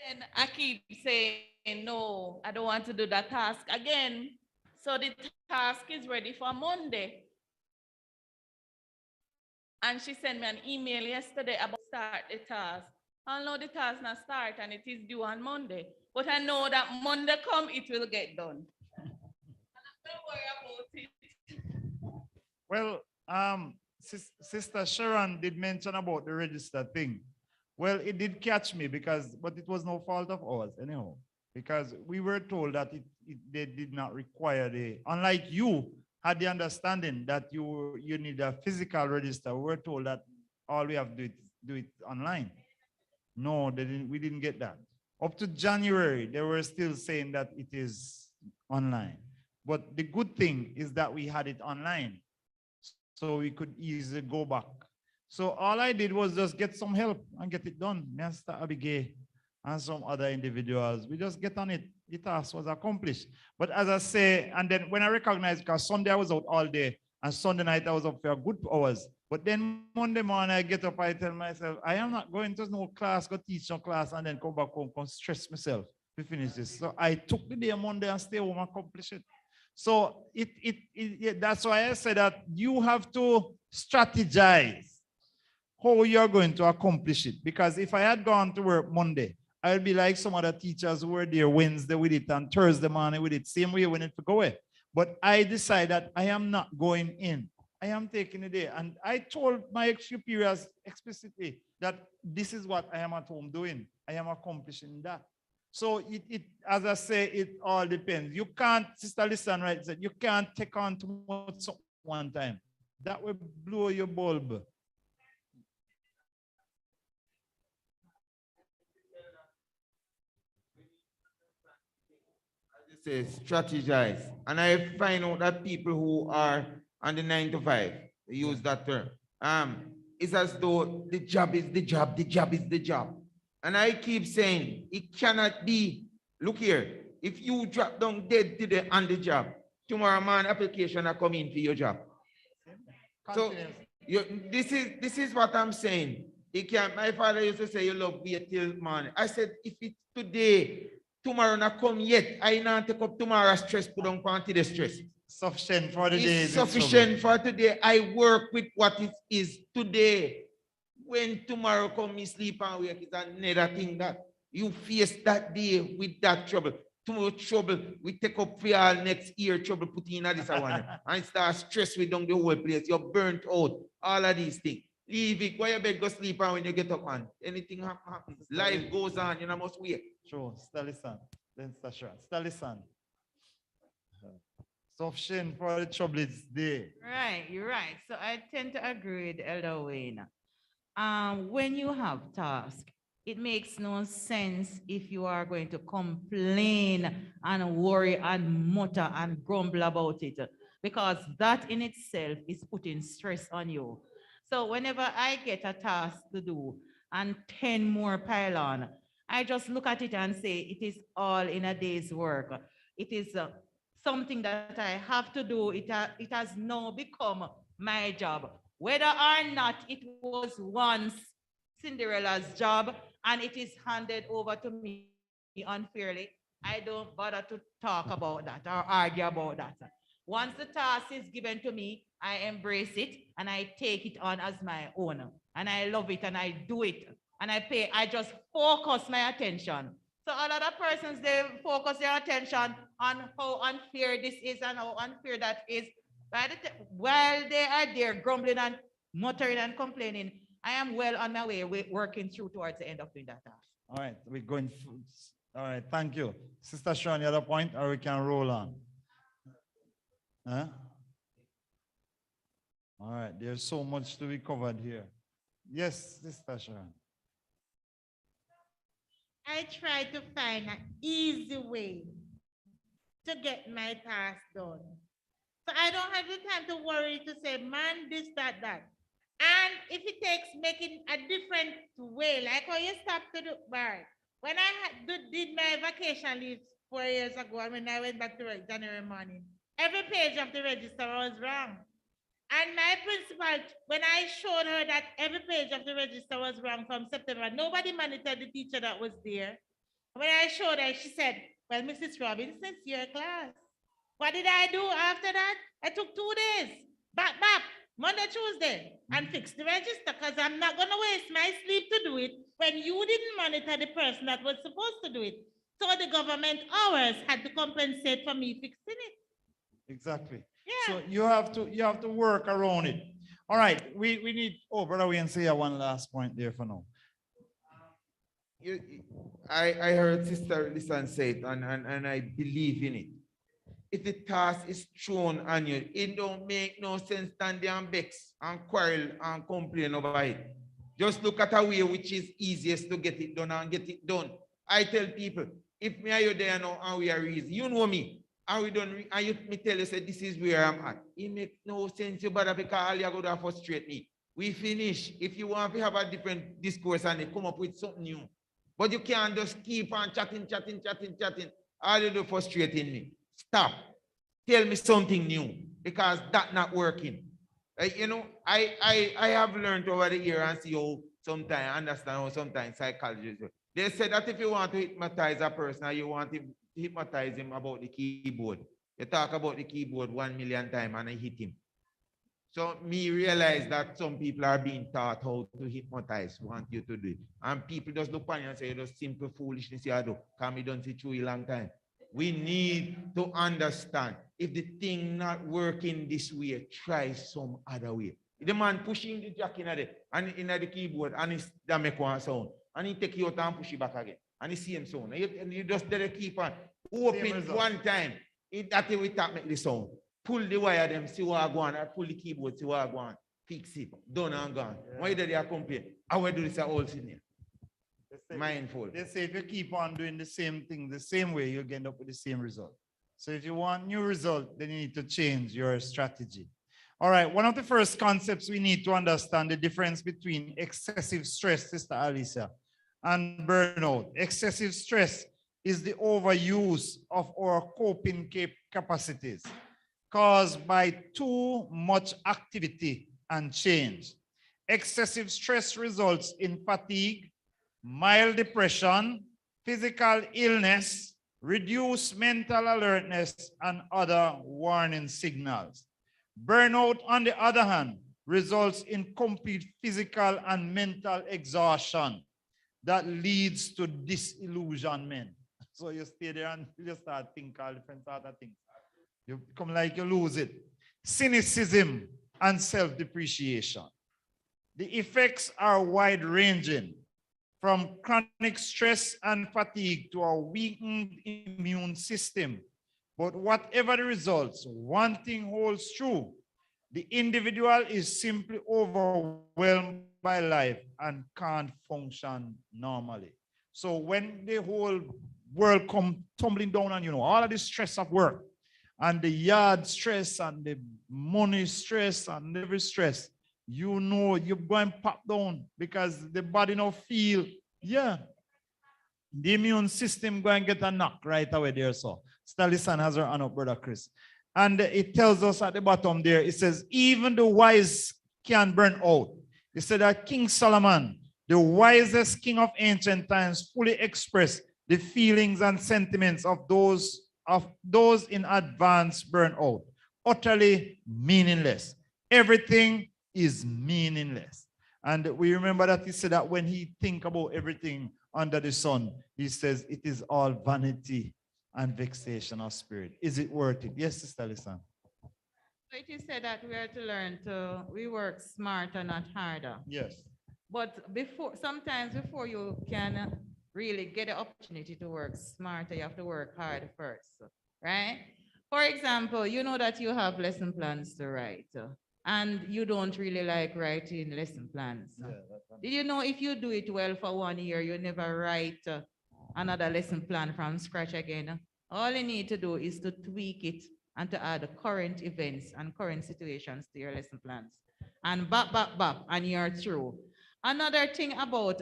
And I keep saying, no, I don't want to do that task again. So the task is ready for Monday. And she sent me an email yesterday about start the task. I know the task not start and it is due on Monday. But I know that Monday come, it will get done. Don't worry about it.
Well, Sister Sharon did mention about the register thing. Well, it did catch me but it was no fault of ours anyhow, because we were told that they did not require unlike you had the understanding that you need a physical register. We were told that all we have to do it online. No, we didn't get that. Up to January, they were still saying that it is online. But the good thing is that we had it online, so we could easily go back. So all I did was just get some help and get it done. Master Abigail and some other individuals, we just get on it. The task was accomplished. But as I say, and then when I recognized, because Sunday I was out all day, and Sunday night I was up for a good hours. But then Monday morning I get up, I tell myself, I am not going to no class, go teach no class, and then come back home, come stress myself to finish this. So I took the day Monday and stay home and accomplish it. So that's why I said that you have to strategize how you're going to accomplish it. Because if I had gone to work Monday, I would be like some other teachers who were there Wednesday with it and Thursday morning with it, same way when it go away. But I decided that I am not going in. I am taking a day. And I told my superiors explicitly that this is what I am at home doing. I am accomplishing that. So as I say, it all depends. You can't, Sister Listen, right, said you can't take on too much one time. That will blow your bulb.
Say strategize. And I find out that people who are on the 9 to 5, they use that term. It's as though the job is the job, the job is the job. And I keep saying it cannot be. Look here, if you drop down dead today on the job, tomorrow morning application are coming for your job. So this is what I'm saying. It can't. My father used to say, "You love me till morning." I said, if it's today, tomorrow not come yet, I not take up tomorrow's stress, put on quantity the stress.
Sufficient for the day.
It's sufficient for today. I work with what it is today. When tomorrow come, me sleep and wake, it's another thing that you face that day with that trouble. Too much trouble, we take up for your next year trouble, put in this one, and start stress with down the whole place. You're burnt out, all of these things. Leave it, go your bed, go sleep, and when you get up, man, anything happens. Life goes on, you know, must wait.
Sure, Stalisan. Then Stasha. Stalisan. Sufficient for the trouble it's there.
Right, you're right. So I tend to agree with Elder Wayne. When you have tasks, it makes no sense if you are going to complain and worry and mutter and grumble about it, because that in itself is putting stress on you. So whenever I get a task to do and 10 more pile on, I just look at it and say, it is all in a day's work. It is something that I have to do. It has now become my job. Whether or not it was once Cinderella's job and it is handed over to me unfairly, I don't bother to talk about that or argue about that. Once the task is given to me, I embrace it and I take it on as my own. And I love it and I do it. And I just focus my attention. So a lot of persons, they focus their attention on how unfair this is and how unfair that is. While they are there grumbling and muttering and complaining, I am well on my way working through towards the end of doing that task.
All right, we're going. All right, thank you. Sister Sharon, you have a point, or we can roll on? Huh? All right, there's so much to be covered here. Yes, Sister Sharon.
I try to find an easy way to get my task done. So I don't have the time to worry to say, man, this, that. And if it takes making a different way, like when you stop to do, when I did my vacation leave 4 years ago, and when I went back to work January morning, every page of the register was wrong. And my principal, when I showed her that every page of the register was wrong from September, nobody monitored the teacher that was there. When I showed her, she said, well, Mrs. Robinson, it's your class. What did I do after that? I took 2 days, back, Monday, Tuesday, and fixed the register because I'm not going to waste my sleep to do it when you didn't monitor the person that was supposed to do it. So the government hours had to compensate for me fixing it.
Exactly.
Yeah.
So you have to work around it. All right, we need, Brother Wayne, say one last point there for now.
I heard Sister Lisan say it, and I believe in it. If the task is thrown on you, it don't make no sense stand there and vex and quarrel and complain over it. Just look at a way which is easiest to get it done and get it done. I tell people, if me are you there now and we are easy, you know me, and we don't, and you me tell you say this is where I'm at. It makes no sense you bother because all you're going to frustrate me. We finish. If you want to have a different discourse and come up with something new. But you can't just keep on chatting. All you do frustrating me. Stop. Tell me something new because that's not working. You know, I have learned over the year and see how sometimes understand how sometimes psychologists. They said that if you want to hypnotize a person or you want to hypnotize him about the keyboard, you talk about the keyboard 1 million times and I hit him. So me realize that some people are being taught how to hypnotize, want you to do it. And people just look on you and say, just simple foolishness you do. Because me don't see through a long time. We need to understand if the thing not working this way, try some other way. The man pushing the jack in there and in the keyboard and it's that make one sound. And he take you out and push it back again. And the same sound. And you just did keep on open one time. That will make the sound. Pull the wire them, see what I go on, or pull the keyboard, see what I go on. Fix it. Done and gone. Yeah. Why did they complain? I will do this all sitting here. Mindful.
They say if you keep on doing the same thing the same way, you'll end up with the same result. So if you want new result, then you need to change your strategy. All right, one of the first concepts we need to understand the difference between excessive stress, Sister Alicia, and burnout. Excessive stress is the overuse of our coping capacities caused by too much activity and change. Excessive stress results in fatigue, mild depression, physical illness, reduced mental alertness, and other warning signals. Burnout, on the other hand, results in complete physical and mental exhaustion that leads to disillusionment. So you stay there and you start thinking all different sort of things. You become like you lose it. Cynicism and self-depreciation. The effects are wide-ranging, from chronic stress and fatigue to a weakened immune system. But whatever the results, one thing holds true. The individual is simply overwhelmed by life and can't function normally. So when the whole world come tumbling down on, all of the stress of work, and the yard stress and the money stress and every stress, you're going to pop down because the body now feel, the immune system going to get a knock right away there. So Stalisan has her hand up, Brother Chris. And it tells us at the bottom there, it says, even the wise can burn out. It said that King Solomon, the wisest king of ancient times, fully expressed the feelings and sentiments of those in advance burnout. utterly meaningless. Everything is meaningless. And we remember that he said that when he think about everything under the sun, he says it is all vanity and vexation of spirit. Is it worth it? Yes, Sister Lisan.
So it is said that we are to learn to, we work smarter, not harder.
Yes.
But sometimes before you can really get the opportunity to work smarter, you have to work hard first, right? For example, you know that you have lesson plans to write, and you don't really like writing lesson plans. Did you know if you do it well for 1 year, you never write another lesson plan from scratch again? All you need to do is to tweak it and to add current events and current situations to your lesson plans. And bap, and you're through. Another thing about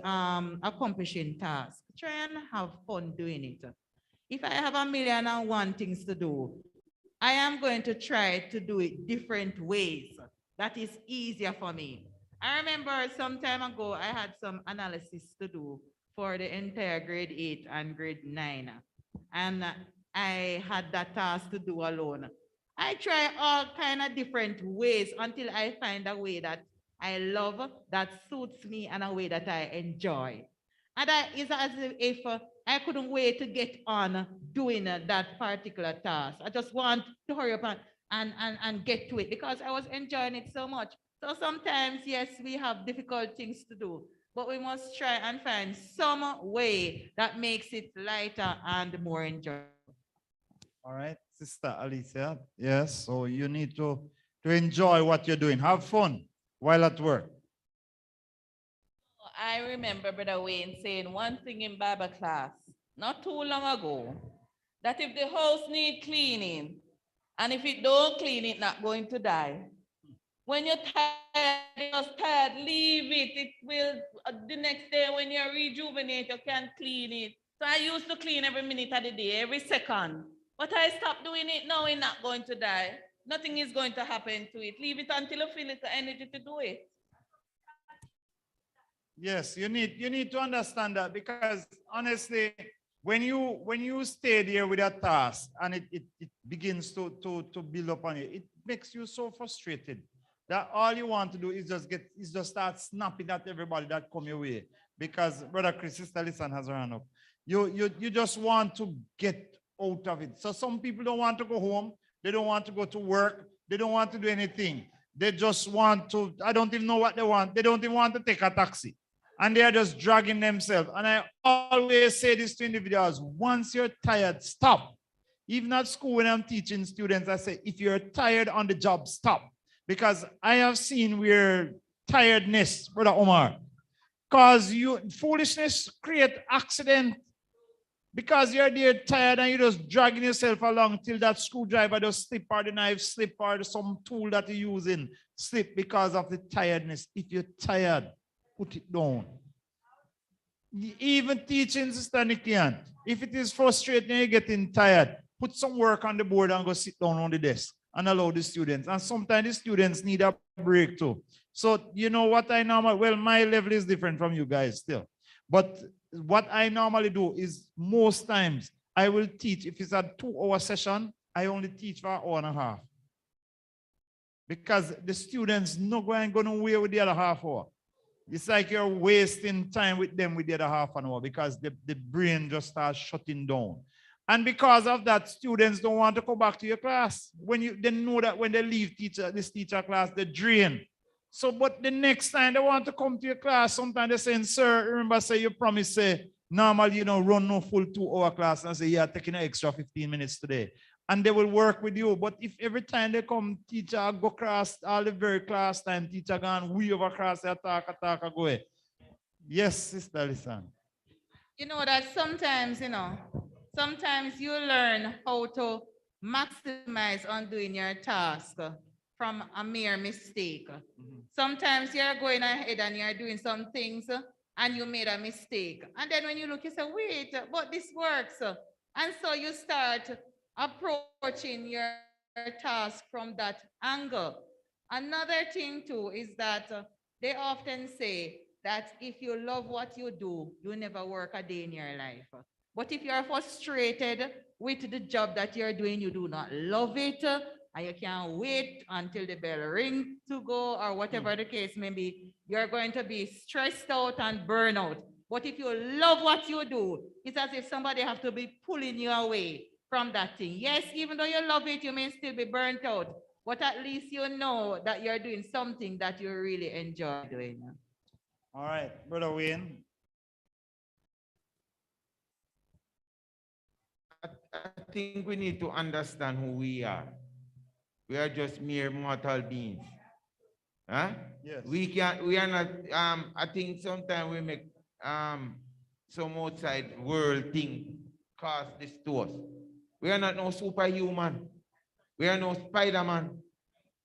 accomplishing tasks, try and have fun doing it. If I have 1,000,001 things to do, I am going to try to do it different ways. That is easier for me. I remember some time ago, I had some analysis to do for the entire grade 8 and grade 9. And I had that task to do alone. I try all kind of different ways until I find a way that I love, that suits me, and a way that I enjoy. And that is as if I couldn't wait to get on doing that particular task. I just want to hurry up and get to it because I was enjoying it so much. So sometimes, yes, we have difficult things to do, but we must try and find some way that makes it lighter and more enjoyable.
All right, Sister Alicia. Yes, so you need to enjoy what you're doing. Have fun while at work.
I remember Brother Wayne saying one thing in Bible class not too long ago, that if the house need cleaning, and if it don't clean, it not going to die. When you're tired, leave it. It will, the next day when you rejuvenate, you can clean it. So I used to clean every minute of the day, every second. But I stopped doing it now, it's not going to die. Nothing is going to happen to it. Leave it until you feel the energy to do it.
Yes, you need to understand that because honestly, when you stay there with a task and it begins to build up on you, it makes you so frustrated that all you want to do is just start snapping at everybody that come your way. Because Brother Chris, Sister Listen has run up. You just want to get out of it. So some people don't want to go home, they don't want to go to work, they don't want to do anything. They just want to, I don't even know what they want. They don't even want to take a taxi. And they are just dragging themselves. And I always say this to individuals, once you're tired, stop. Even at school when I'm teaching students, I say, if you're tired on the job, stop. Because I have seen where tiredness, Brother Omar, cause foolishness create accident. Because you're there tired and you're just dragging yourself along till that screwdriver just slip or the knife slip or some tool that you're using slip because of the tiredness. If you're tired, put it down. Even teaching, Sister Nikian, if it is frustrating and you're getting tired, put some work on the board and go sit down on the desk and allow the students. And sometimes the students need a break too. So you know what I normally, well, my level is different from you guys still. But what I normally do is most times I will teach, if it's a 2-hour session, I only teach for 1.5 hours. Because the students not going away with the other half hour. It's like you're wasting time with them with the other half an hour because the brain just starts shutting down. And because of that, students don't want to go back to your class. They know that when they leave this teacher class, they drain. So, but the next time they want to come to your class, sometimes they say, sir, remember, say you promise, say, normally, run no full 2-hour class and say, yeah, taking an extra 15 minutes today. And they will work with you. But if every time they come, teacher go across all the very class time, teacher gone we over class, attack, go away. Yes, Sister Listen.
You know that sometimes, sometimes you learn how to maximize on doing your task from a mere mistake. Sometimes you're going ahead and you're doing some things and you made a mistake. And then when you look, you say, wait, but this works. And so you start approaching your task from that angle. Another thing too is that they often say that if you love what you do, you never work a day in your life. But if you're frustrated with the job that you're doing, you do not love it,
and you can't wait until the bell ring to go or whatever the case may be, you're going to be stressed out and burn out. But if you love what you do, it's as if somebody have to be pulling you away from that thing. Yes, even though you love it, you may still be burnt out, but at least you know that you're doing something that you really enjoy doing.
All right, Brother Wayne.
I think we need to understand who we are. We are just mere mortal beings. Huh?
Yes.
We are not, I think sometimes we make some outside world thing cause this to us. We are not no superhuman. We are no Spider-Man.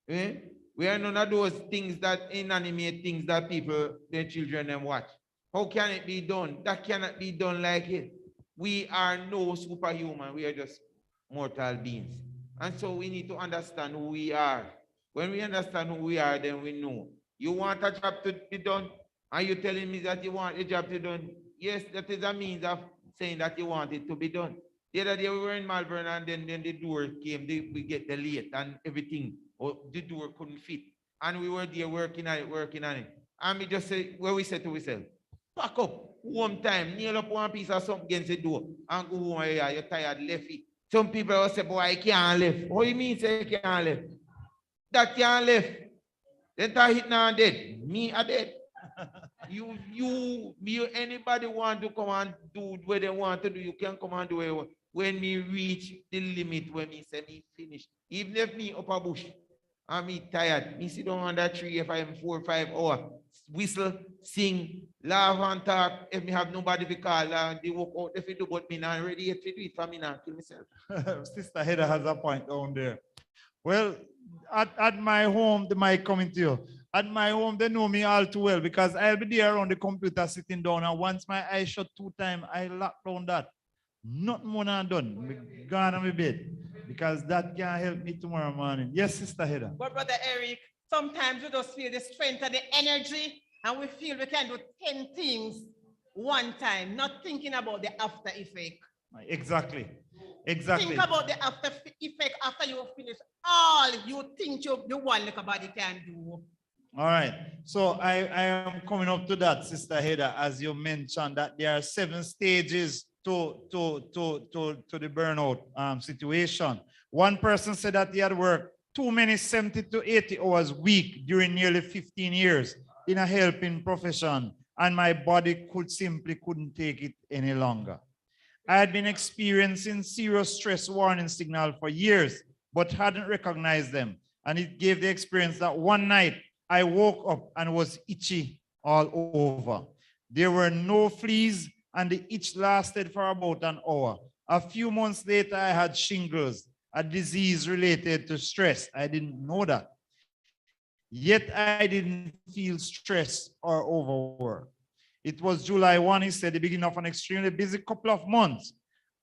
Eh? We are none of those things that inanimate things that people, their children, them watch. How can it be done? That cannot be done like it. We are no superhuman. We are just mortal beings. And so we need to understand who we are. When we understand who we are, then we know. You want a job to be done? Are you telling me that you want a job to be done? Yes, that is a means of saying that you want it to be done. The other day we were in Malvern and then the door came, we get the late and everything. Or the door couldn't fit. And we were there working on it. And we just say, well, we said to ourselves, pack up one time, nail up one piece of something against the door and go home. Yeah, you're tired, left it. Some people will say, boy, I can't live. What do you mean say I can't live? That can't live. Then I hit now dead. Me are dead. Anybody want to come and do what they want to do, you can come and do it. When me reach the limit, when me say me finish. Even if me up a bush, and me tired, me sit down on that tree if I'm 4 or 5 hours, whistle, sing, laugh and talk. If me have nobody to call, they walk out if you do, but me not ready yet to do it for me now, kill myself.
Sister Heather has a point down there. Well, at my home, the mic coming to you. At my home, they know me all too well because I'll be there on the computer sitting down, and once my eyes shut 2 times, I lock down that. Not more than done. Me gone on my bed because that can help me tomorrow morning. Yes, Sister Heather.
But Brother Eric, sometimes we just feel the strength and the energy, and we feel we can do 10 things one time, not thinking about the after effect.
Exactly. Exactly.
Think about the after effect after you finish all you think the one little body can do.
All right. So I am coming up to that, Sister Heather, as you mentioned that there are 7 stages to the burnout situation. One person said that he had worked too many 70 to 80 hours a week during nearly 15 years in a helping profession, and my body couldn't take it any longer. I had been experiencing serious stress warning signals for years, but hadn't recognized them. And it gave the experience that one night I woke up and was itchy all over. There were no fleas, and the itch lasted for about an hour. A few months later, I had shingles, a disease related to stress. I didn't know that. Yet I didn't feel stressed or overworked. It was July 1, he said, the beginning of an extremely busy couple of months.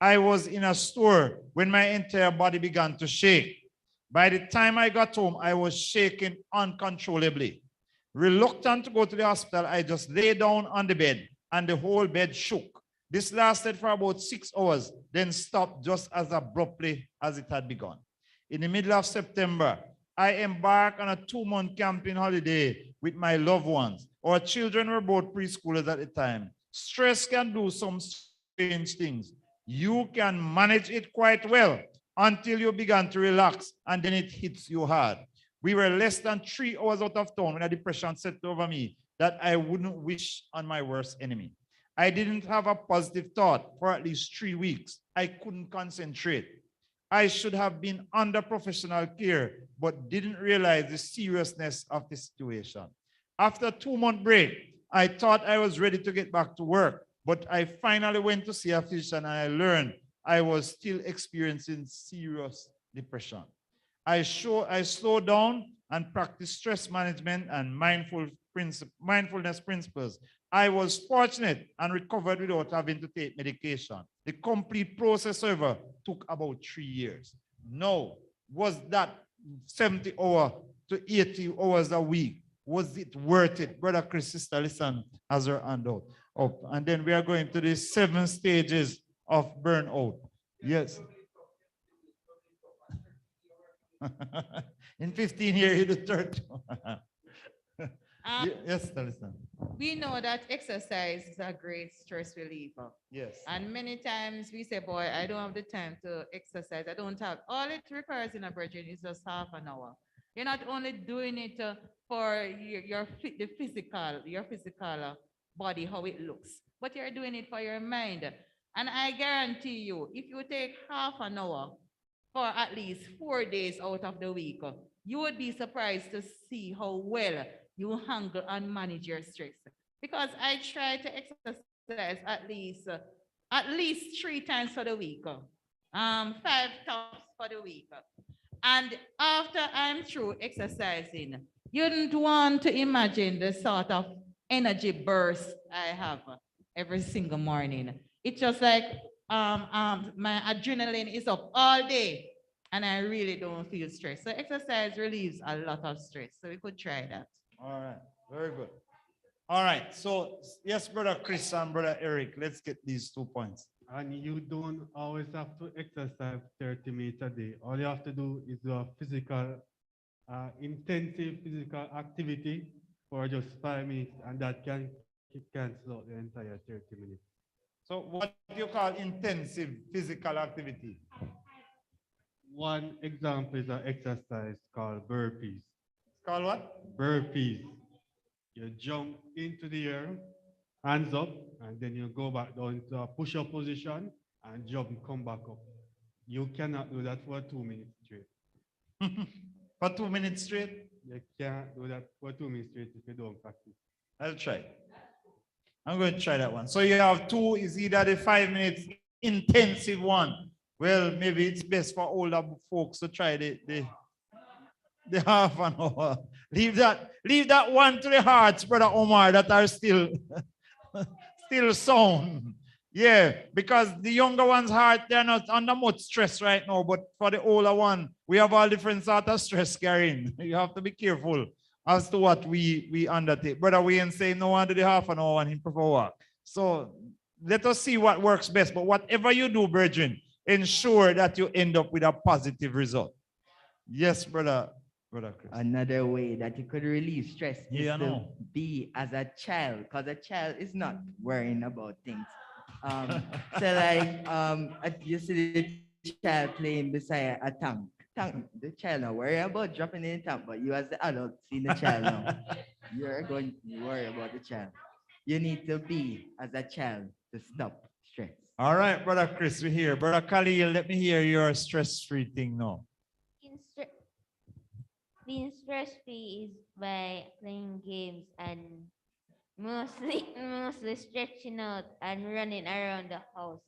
I was in a store when my entire body began to shake. By the time I got home, I was shaking uncontrollably. Reluctant to go to the hospital, I just lay down on the bed and the whole bed shook. This lasted for about 6 hours, then stopped just as abruptly as it had begun. In the middle of September, I embarked on a 2-month camping holiday with my loved ones. Our children were both preschoolers at the time. Stress can do some strange things. You can manage it quite well until you begin to relax, and then it hits you hard. We were less than 3 hours out of town when a depression set over me that I wouldn't wish on my worst enemy. I didn't have a positive thought for at least 3 weeks. I couldn't concentrate. I should have been under professional care, but didn't realize the seriousness of the situation. After a 2-month break, I thought I was ready to get back to work, but I finally went to see a physician and I learned I was still experiencing serious depression. I slowed down and practiced stress management and mindfulness principles. I was fortunate and recovered without having to take medication. The complete process, however, took about 3 years. Now, was that 70 hours to 80 hours a week, was it worth it? Brother Chris, Sister Listen has her hand out. And then we are going to the 7 stages of burnout. Yes. In 15 years, you do 30.
Um,
Yes, listen.
we know that exercise is a great stress reliever.
Yes.
And many times we say, boy, I don't have the time to exercise. I don't have, all it requires in a virgin is just half an hour. You're not only doing it for the physical body, how it looks, but you're doing it for your mind. And I guarantee you, if you take half an hour for at least 4 days out of the week, you would be surprised to see how well you handle and manage your stress. Because I try to exercise at least 3 times for the week, 5 times for the week. And after I'm through exercising, you don't want to imagine the sort of energy burst I have every single morning. It's just like my adrenaline is up all day and I really don't feel stressed. So exercise relieves a lot of stress. So we could try that.
All right. Very good. All right. So, yes, Brother Chris and Brother Eric, let's get these 2 points.
And you don't always have to exercise 30 minutes a day. All you have to do is do a intensive physical activity for just 5 minutes, and that can cancel out the entire 30 minutes.
So, what do you call intensive physical activity?
One example is an exercise called burpees.
It's called what?
Burpees. You jump into the air, hands up, and then you go back down to a push-up position and jump, come back up. You cannot do that for 2 minutes straight.
For 2 minutes straight?
You can't do that for 2 minutes straight if you don't practice.
I'll try. I'm going to try that one. So you have two, is either the 5 minutes intensive one. Well, maybe it's best for older folks to try the half an hour. Leave that one to the hearts, Brother Omar, that are still sound. Yeah, because the younger one's heart, they're not under much stress right now, but for the older one, we have all different sort of stress carrying. You have to be careful as to what we undertake. Brother Wayne say no one do the half an hour and he prefer walk. So let us see what works best. But whatever you do, brethren, ensure that you end up with a positive result. Yes, brother Chris.
Another way that you could relieve stress is
Yeah, I
to
know.
be as a child, because a child is not worrying about things. You see the child playing beside a tank. The child not worry about dropping in the tank, but you as the adult see the child now. You're going to worry about the child. You need to be as a child to stop stress.
All right, Brother Chris, we're here. Brother Khalil, let me hear your stress-free thing now.
Being stress-free is by playing games and mostly stretching out and running around the house,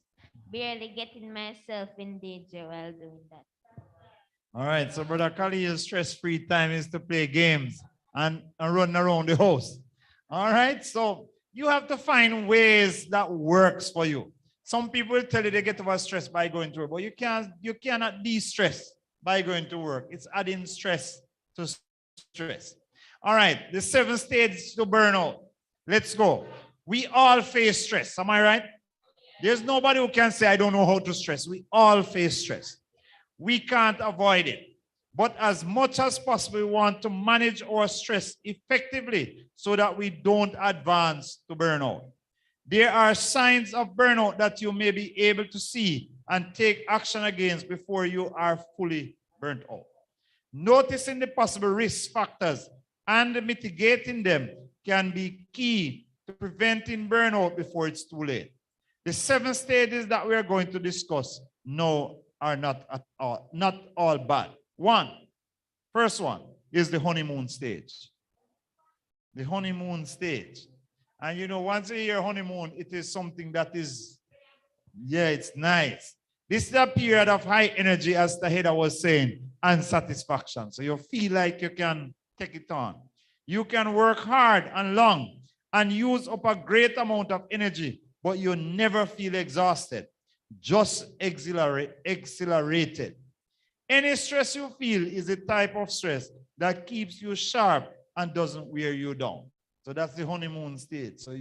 barely getting myself in danger while doing that.
All right, so Brother Khalil's stress-free time is to play games and run around the house. All right, so you have to find ways that works for you. Some people will tell you they get over stress by going to work, but you cannot de-stress by going to work. It's adding stress to stress. All right, the 7 stages to burnout. Let's go. We all face stress. Am I right? There's nobody who can say, I don't know how to stress. We all face stress. We can't avoid it. But as much as possible, we want to manage our stress effectively so that we don't advance to burnout. There are signs of burnout that you may be able to see and take action against before you are fully burnt out. Noticing the possible risk factors and mitigating them can be key to preventing burnout before it's too late. The 7 stages that we are going to discuss now are not all bad. First one is the honeymoon stage. The honeymoon stage. And you know, once a year honeymoon, it is something that is, yeah, it's nice. This is a period of high energy, as the header was saying, and satisfaction. So you feel like you can take it on. You can work hard and long and use up a great amount of energy, but you never feel exhausted, just exhilarated. Any stress you feel is a type of stress that keeps you sharp and doesn't wear you down. So that's the honeymoon state. So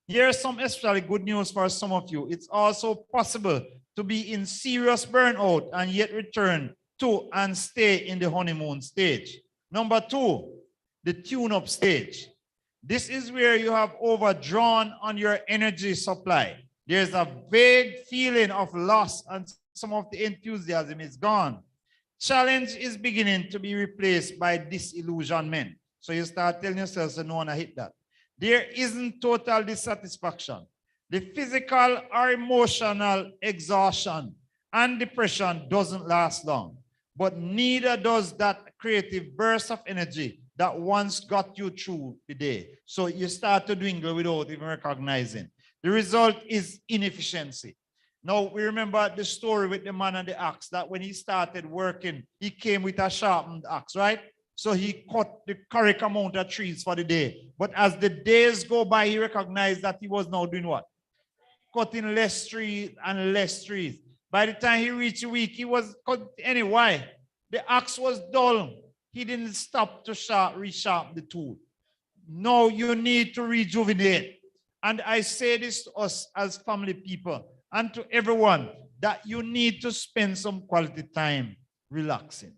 here's some especially good news for some of you. It's also possible to be in serious burnout and yet return to and stay in the honeymoon stage. Number 2, the tune-up stage. This is where you have overdrawn on your energy supply. There's a vague feeling of loss and some of the enthusiasm is gone. Challenge is beginning to be replaced by disillusionment. So you start telling yourself, so no one hit that. There isn't total dissatisfaction. The physical or emotional exhaustion and depression doesn't last long, but neither does that creative burst of energy that once got you through the day. So you start to dwindle without even recognizing. The result is inefficiency. Now, we remember the story with the man and the axe, that when he started working, he came with a sharpened axe, right? So he cut the correct amount of trees for the day. But as the days go by, he recognized that he was now doing what? Cutting less trees and less trees. By the time he reached a week, he was cut anyway. The axe was dull. He didn't stop to resharpen the tool. No, you need to rejuvenate. And I say this to us as family people and to everyone, that you need to spend some quality time relaxing.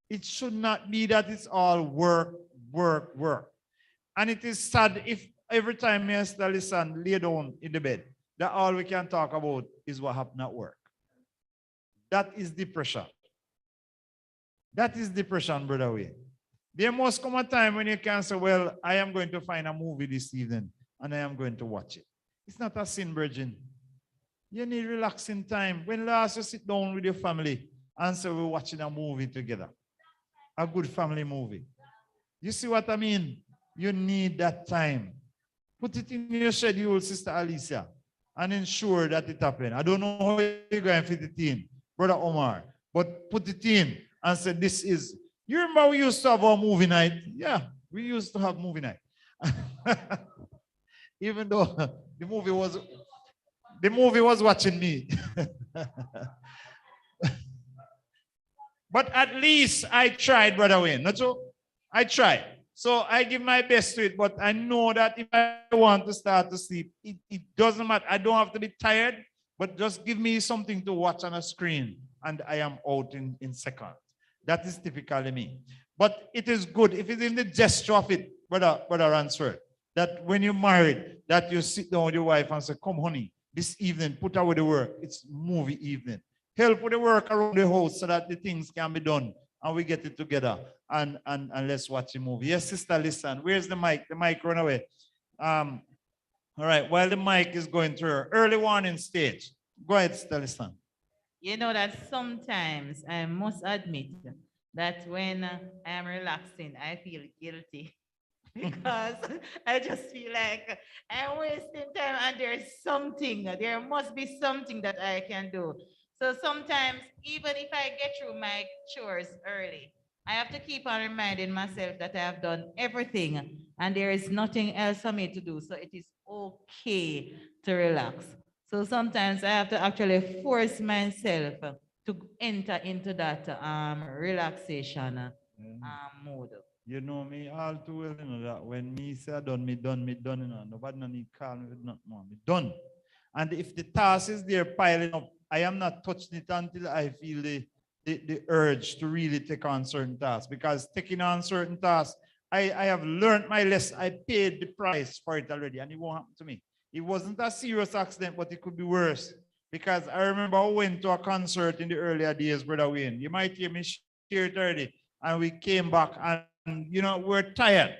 It should not be that it's all work, work, work. And it is sad if every time me and Sister Lisan lay down in the bed, that all we can talk about is what happened at work. That is depression. That is depression, Brother Wayne. There must come a time when you can say, well, I am going to find a movie this evening and I am going to watch it. It's not a sin, Virgin. You need relaxing time. When last you sit down with your family and say we're watching a movie together, a good family movie. You see what I mean? You need that time. Put it in your schedule, Sister Alicia, and ensure that it happens. I don't know how you're going to fit it in, Brother Omar, but put it in and say, this is, you remember we used to have our movie night? Yeah, we used to have movie night. Even though the movie was watching me. But at least I tried, Brother Wayne, not so? I tried. So I give my best to it, but I know that if I want to start to sleep, it doesn't matter. I don't have to be tired, but just give me something to watch on a screen and I am out in seconds. That is typically me. But it is good, if it's in the gesture of it, Brother Ransford, that when you're married, that you sit down with your wife and say, come honey, this evening, put away the work. It's movie evening. Help with the work around the house so that the things can be done and we get it together and let's watch a movie. Yes, Sister, listen. Where's the mic? The mic run away. All right, while the mic is going through early warning stage. Go ahead, Sister, listen.
You know that sometimes I must admit that when I am relaxing, I feel guilty because I just feel like I'm wasting time and there must be something that I can do. So sometimes, even if I get through my chores early, I have to keep on reminding myself that I have done everything and there is nothing else for me to do. So it is okay to relax. So sometimes I have to actually force myself to enter into that relaxation mode.
You know me all too well, you know, that when me say I done, me done, you know, nobody no need call me with nothing more. Me done. And if the task is there piling up, I am not touching it until I feel the urge to really take on certain tasks. Because taking on certain tasks, I have learned my lesson. I paid the price for it already, and it won't happen to me. It wasn't a serious accident, but it could be worse. Because I remember I went to a concert in the earlier days, Brother Wayne. You might hear me share it already. And we came back and, you know, we're tired.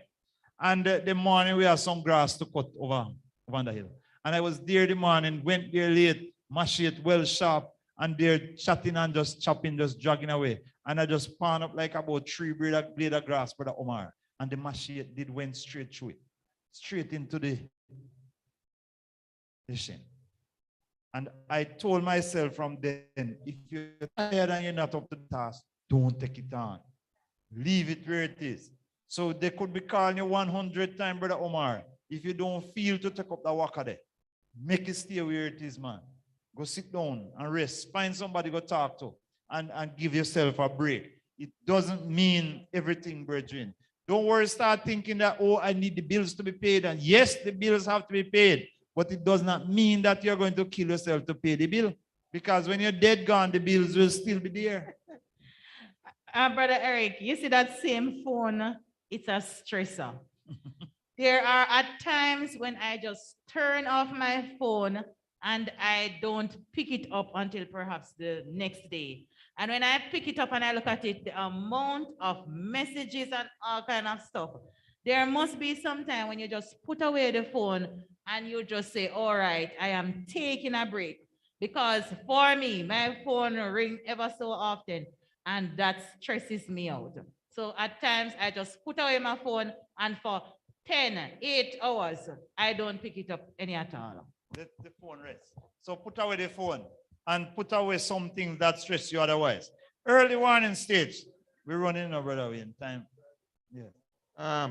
And the morning we had some grass to cut over the hill. And I was there the morning, went there late, mashed it well sharp, and they're chatting and just chopping, just dragging away. And I just pan up like about 3 blade of grass, Brother Omar. And the machete went straight through it, straight into the shin. And I told myself from then, if you're tired and you're not up to the task, don't take it on. Leave it where it is. So they could be calling you 100 times, Brother Omar. If you don't feel to take up the waka there, make it stay where it is, man. Go sit down and rest. Find somebody to talk to and give yourself a break. It doesn't mean everything, brethren. Don't worry, start thinking that, oh, I need the bills to be paid. And yes, the bills have to be paid, but it does not mean that you're going to kill yourself to pay the bill. Because when you're dead gone, the bills will still be there.
Brother Eric, you see that same phone, it's a stressor. There are at times when I just turn off my phone and I don't pick it up until perhaps the next day. And when I pick it up and I look at it, the amount of messages and all kind of stuff, there must be some time when you just put away the phone and you just say, all right, I am taking a break. Because for me, my phone rings ever so often and that stresses me out. So at times I just put away my phone and for 8 hours, I don't pick it up any at all.
Let the phone rest. So put away the phone and put away something that stress you otherwise. Early warning stage. We're running over brother in time. Yeah.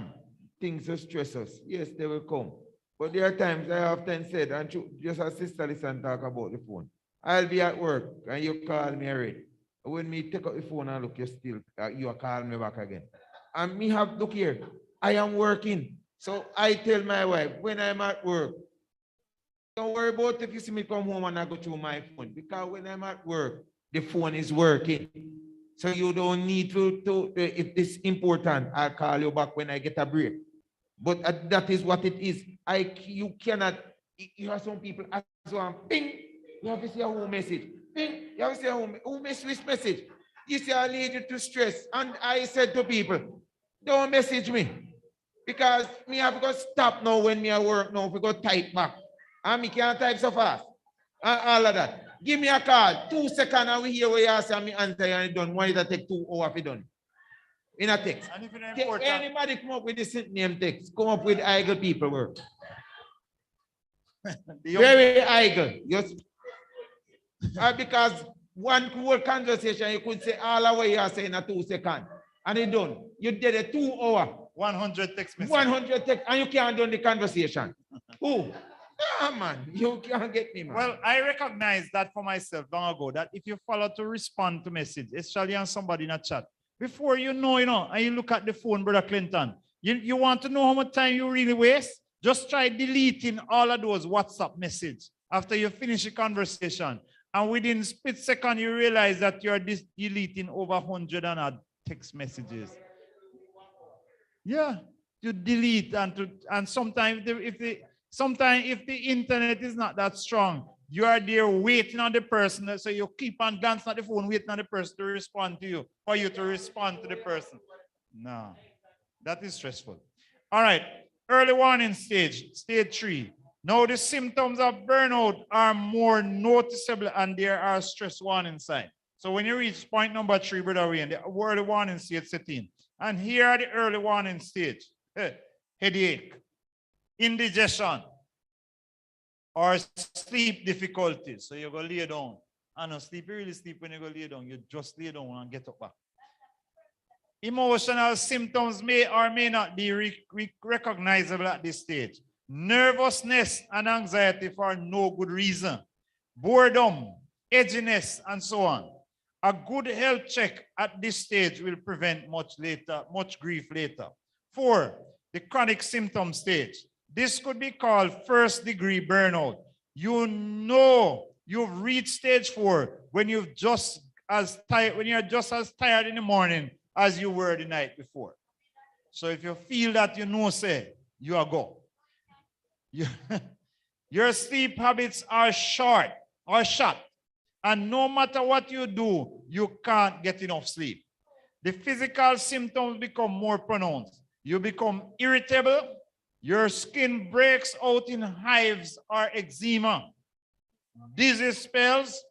Things will stress us. Yes, they will come. But there are times I often said, and just as Sister listen talk about the phone. I'll be at work and you call me already. When me take up the phone and look, you call me back again. And me look here, I am working. So I tell my wife, when I'm at work, don't worry about if you see me come home and I go through my phone. Because when I'm at work, the phone is working. So you don't need to if it's important, I'll call you back when I get a break. But that is what it is. You cannot, you have some people as one, ping, you have to see a home message. Ping, you have to see a home message. You see, I lead you to stress. And I said to people, don't message me. Because me have to stop now when me at work now, we go type back. And me can't type so fast. And all of that. Give me a call. 2 seconds and we hear what you say and me answer and it done. Why it take 2 hours if it done? In a text.
And if it's important,
Anybody come up with this name text, come up with idle people work. Very idle. Yes. Because one whole conversation, you could say all the way you are saying in 2 seconds. And it done. You did a 2 hour.
100 text messages.
100 text, and you can't do the conversation. Who? Ah, man, you can't get me, man.
Well, I recognize that for myself long ago, that if you follow to respond to message, especially on somebody in a chat, before you know, and you look at the phone, Brother Clinton, you want to know how much time you really waste? Just try deleting all of those WhatsApp messages after you finish the conversation. And within split second, you realize that you're deleting over 100 and odd text messages. Yeah, you delete and sometimes if the internet is not that strong, you are there waiting on the person, so you keep on glancing at the phone, waiting on the person to respond to you, for you to respond to the person. No, that is stressful. All right, early warning stage, stage 3. Now the symptoms of burnout are more noticeable and there are stress warning signs. So when you reach point number 3, Brother Wayne, the early warning stage set in. And here are the early warning stage. Headache, indigestion, or sleep difficulties. So you go lay down. And no sleep, you really sleep when you go lay down. You just lay down and get up back. Emotional symptoms may or may not be recognizable at this stage. Nervousness and anxiety for no good reason. Boredom, edginess, and so on. A good health check at this stage will prevent much grief later. 4, the chronic symptom stage. This could be called first-degree burnout. You know you've reached stage 4 when you're just as tired in the morning as you were the night before. So if you feel that say, you are go. Your sleep habits are short. And no matter what you do, you can't get enough sleep. The physical symptoms become more pronounced. You become irritable. Your skin breaks out in hives or eczema. Dizzy spells,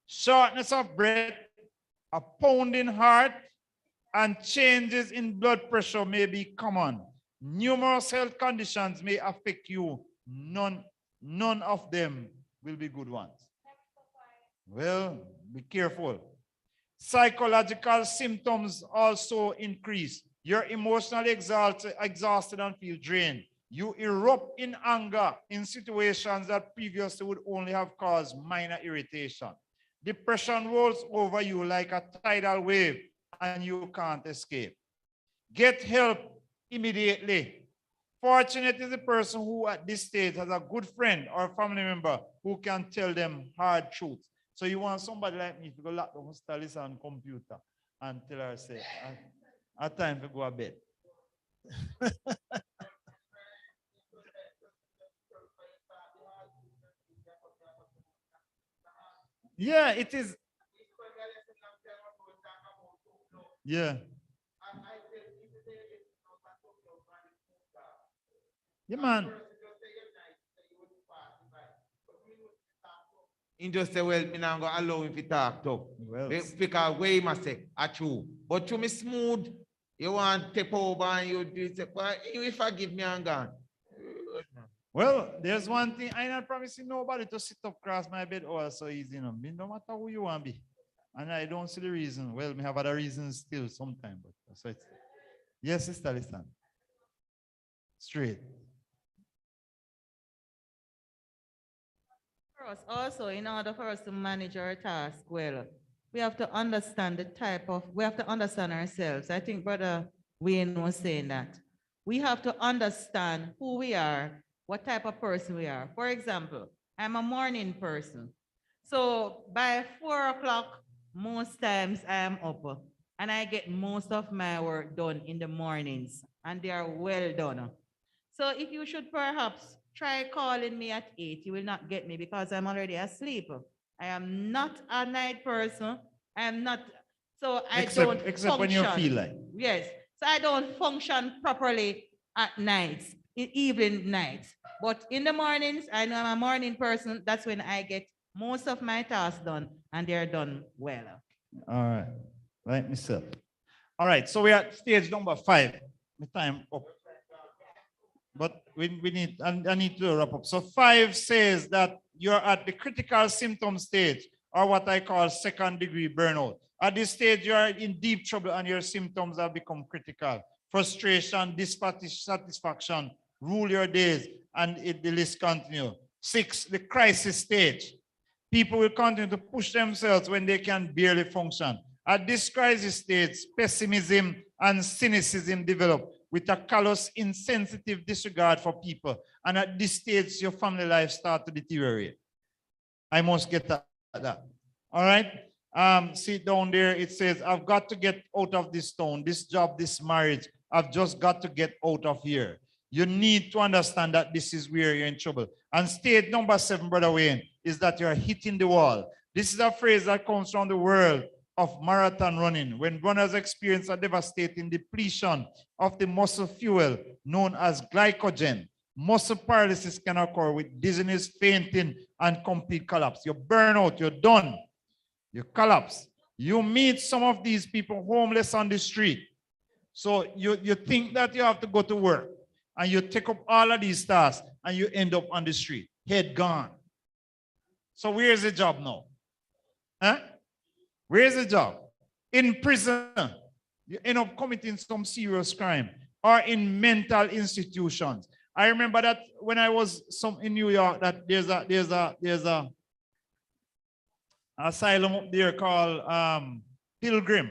shortness of breath, a pounding heart, and changes in blood pressure may be common. Numerous health conditions may affect you. None of them will be good ones. Well, be careful. Psychological symptoms also increase. You're emotionally exhausted and feel drained. You erupt in anger in situations that previously would only have caused minor irritation. Depression rolls over you like a tidal wave and you can't escape. Get help immediately. Fortunate is the person who at this stage has a good friend or family member who can tell them hard truths. So you want somebody like me to go lock down Stalis on computer and tell her, say, "At time to go to bed." Yeah, it is. Yeah. Yeah, man.
He just say, well, me not gonna allow him to talk to.
Well,
Because way he must say, a true. But to me smooth, you want to take over and you do it. But you forgive me and gone.
well, there's one thing. I'm not promising nobody to sit up across my bed or so easy. No matter who you want to be. And I don't see the reason. Well, we have other reasons still sometimes. But so it's, yes, sister, listen. Straight.
For us also, in order for us to manage our task well, we have to understand we have to understand ourselves. I think Brother Wayne was saying that. We have to understand who we are, what type of person we are. For example, I'm a morning person. So by 4 o'clock, most times I am up and I get most of my work done in the mornings and they are well done. So if you should perhaps try calling me at 8, you will not get me because I'm already asleep. I am not a night person. I am not, so I don't
except when you
function.
feel like.
Yes, so I don't function properly at nights, in evening nights. But in the mornings, I know I'm a morning person. That's when I get most of my tasks done and they're done well.
All right. Like myself. All right. So we're at stage number 5. My time up. But we need, I need to wrap up. So 5 says that you're at the critical symptom stage, or what I call second degree burnout. At this stage, you are in deep trouble and your symptoms have become critical. Frustration, dissatisfaction, rule your days, and the list continues. 6, the crisis stage. People will continue to push themselves when they can barely function. At this crisis stage, pessimism and cynicism develop with a callous, insensitive disregard for people. And at this stage, your family life starts to deteriorate. I must get that. All right? See down there, it says, I've got to get out of this town, this job, this marriage. I've just got to get out of here. You need to understand that this is where you're in trouble. And stage number 7, Brother Wayne, is that you're hitting the wall. This is a phrase that comes from the world of marathon running, when runners experience a devastating depletion of the muscle fuel known as glycogen. Muscle paralysis can occur with dizziness, fainting, and complete collapse. You burn out, you're done, you collapse. You meet some of these people homeless on the street. So you think that you have to go to work, and you take up all of these tasks, and you end up on the street, head gone. So where's the job now? Huh? Where's the job? In prison, you end up committing some serious crime, or in mental institutions. I remember that when I was in New York, that there's a asylum up there called Pilgrim.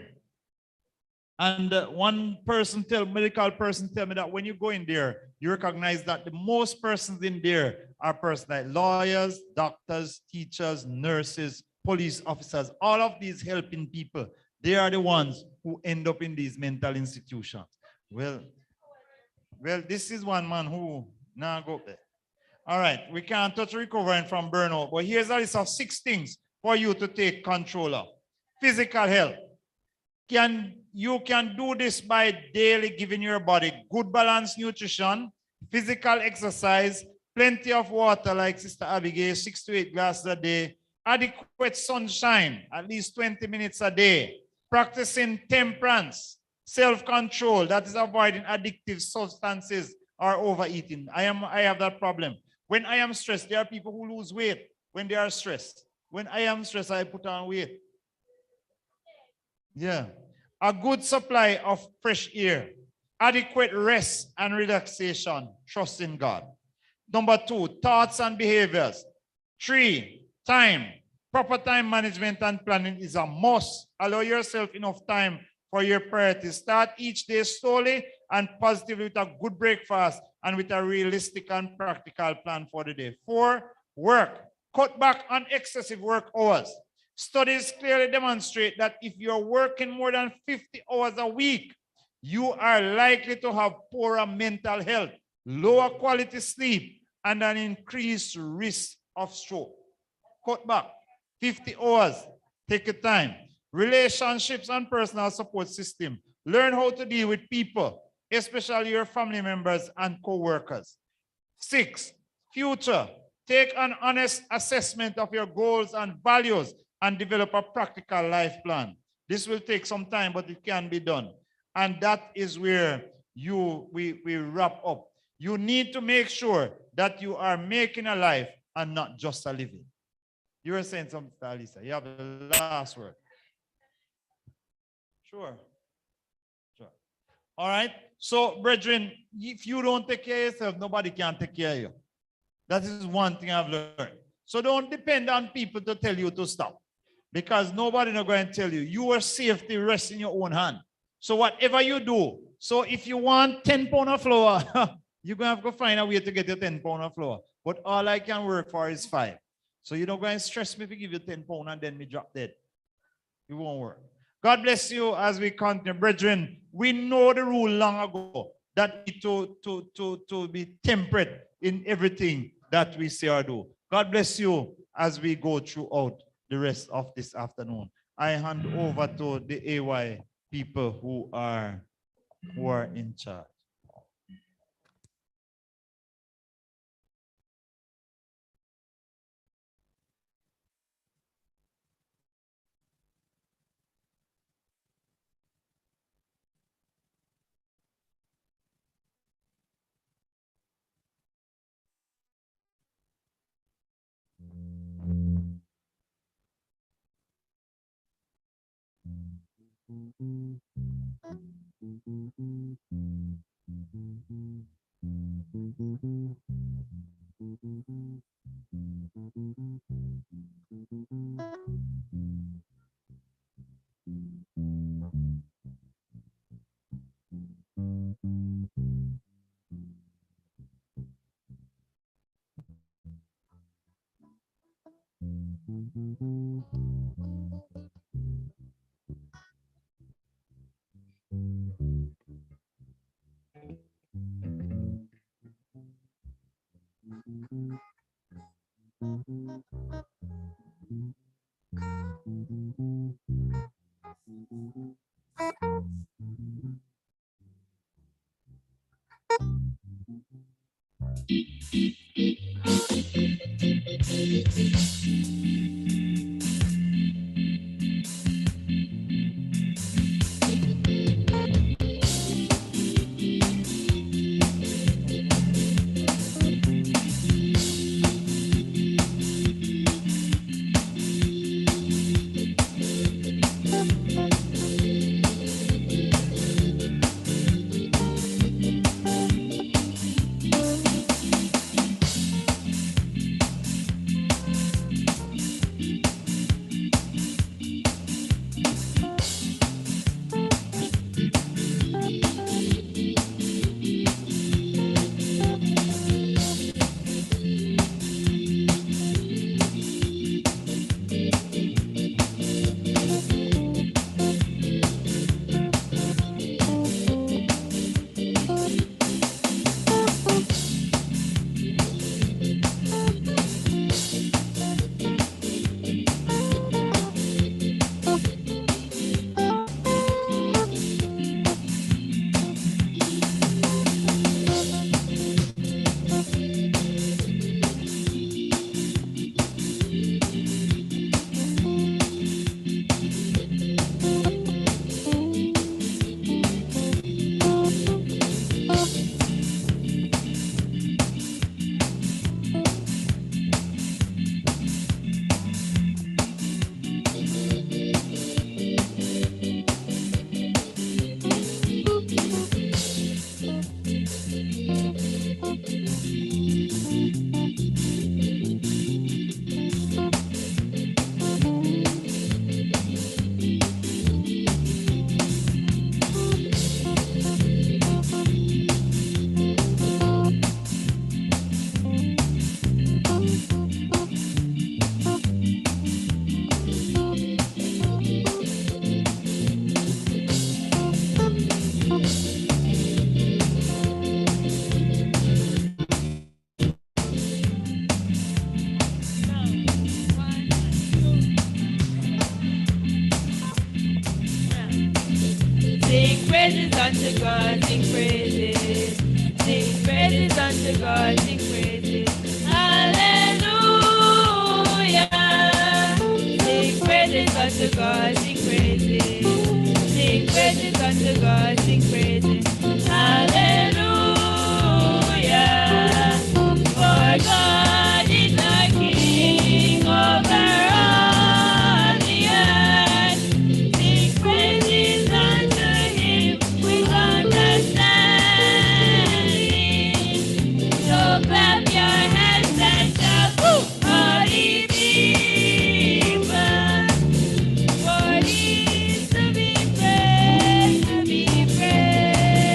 And one medical person tell me that when you go in there, you recognize that the most persons in there are persons like lawyers, doctors, teachers, nurses, police officers, all of these helping people. They are the ones who end up in these mental institutions. Well, this is one man who now go there. All right, we can't touch recovering from burnout, but here's a list of 6 things for you to take control of. Physical health. You can do this by daily giving your body good balanced nutrition, physical exercise, plenty of water, like Sister Abigail, 6 to 8 glasses a day, adequate sunshine, at least 20 minutes a day, practicing temperance, self-control, that is avoiding addictive substances or overeating. I have that problem. When I am stressed, there are people who lose weight when they are stressed. When I am stressed, I put on weight. Yeah. A good supply of fresh air, adequate rest and relaxation, trust in God. Number 2, thoughts and behaviors. 3, time. Proper time management and planning is a must. Allow yourself enough time for your priorities. Start each day slowly and positively with a good breakfast and with a realistic and practical plan for the day. 4, work. Cut back on excessive work hours. Studies clearly demonstrate that if you're working more than 50 hours a week, you are likely to have poorer mental health, lower quality sleep, and an increased risk of stroke. Cut back 50 hours, take your time. Relationships and personal support system. Learn how to deal with people, especially your family members and co-workers. 6, future. Take an honest assessment of your goals and values and develop a practical life plan. This will take some time, but it can be done. And that is where we wrap up. You need to make sure that you are making a life and not just a living. You were saying something, Lisa. You have the last word. Sure. All right. So, brethren, if you don't take care of yourself, nobody can take care of you. That is one thing I've learned. So don't depend on people to tell you to stop. Because nobody is going to tell you. Your safety rests in your own hand. So whatever you do, so if you want 10 pounds of flour, you're going to have to find a way to get your 10 pounds of flour. But all I can work for is 5. So you're not going to stress me if I give you 10 pounds and then me drop dead. It won't work. God bless you as we continue. Brethren, we know the rule long ago that we to be temperate in everything that we say or do. God bless you as we go throughout the rest of this afternoon. I hand over to the AY people who are in charge.
praises unto God, sing praises. Sing praises unto God, sing praises. Hallelujah. Sing praises unto God, sing praises. Sing praises unto God, sing praises. Hallelujah. For God is our King over all the earth. Sing praises unto him with understanding. So clap your hands and shout, woo! All ye people, for he is to be praised, to be praised.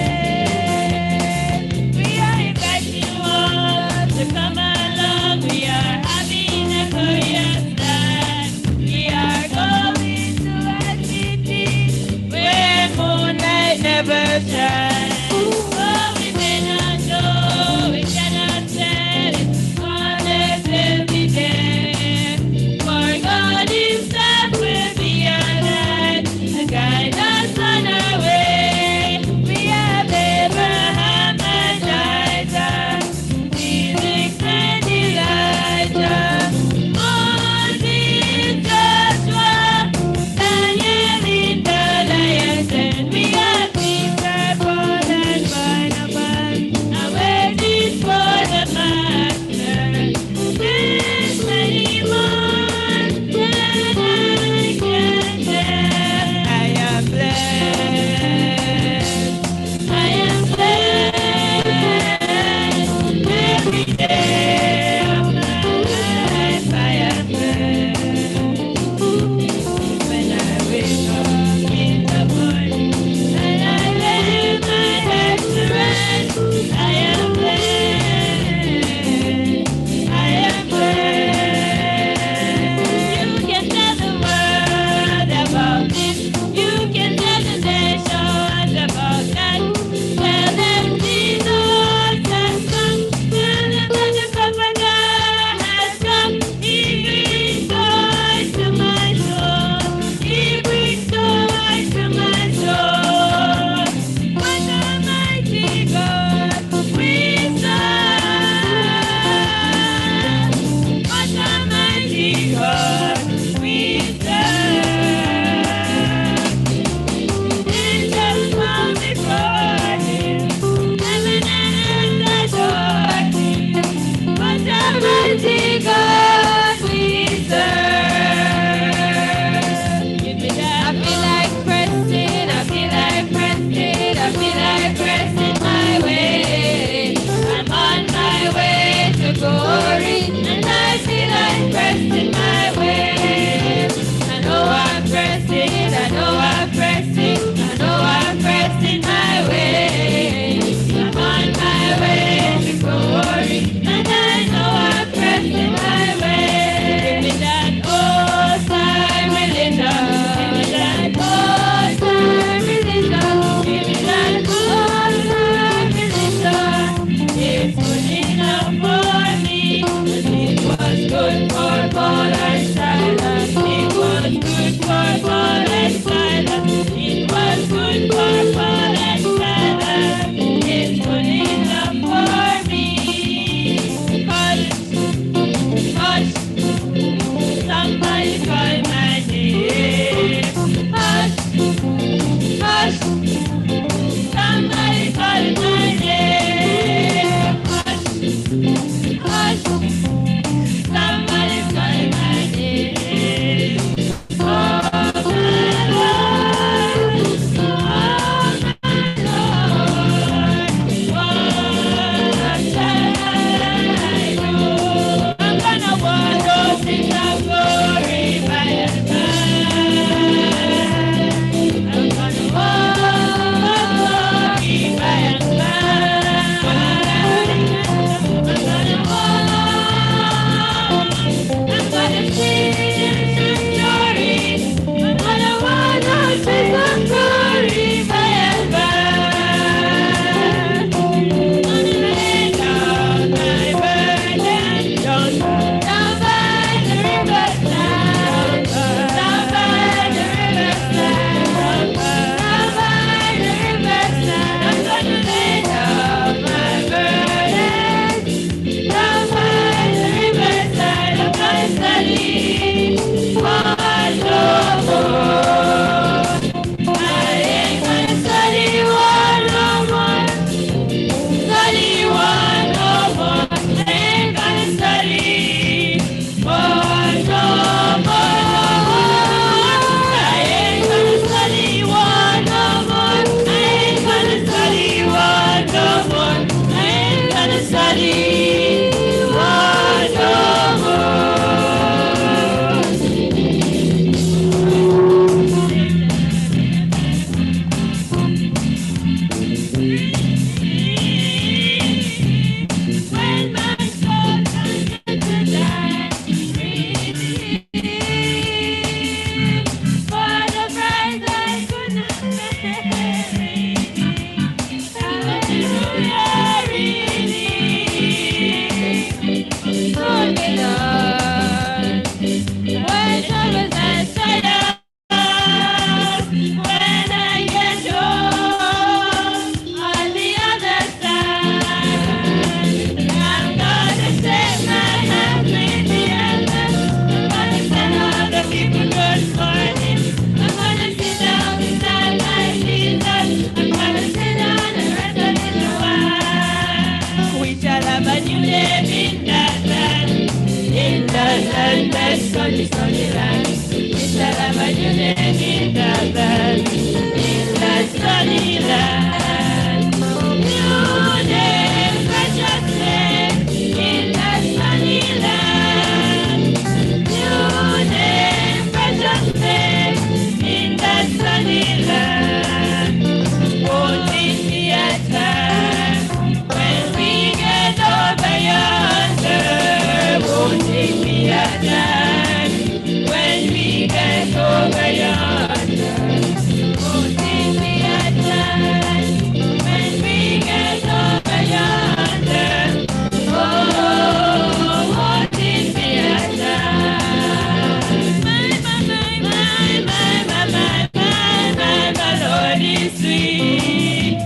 a new name in that land, in that sunny land. New name, precious name, in that sunny land. New name, precious name, in that sunny land. Won't it be a time when we get over yonder? Won't it be a time when we get over yonder? Won't it be a time when we get over yonder? Oh, won't it be a time? My Lord is sweet.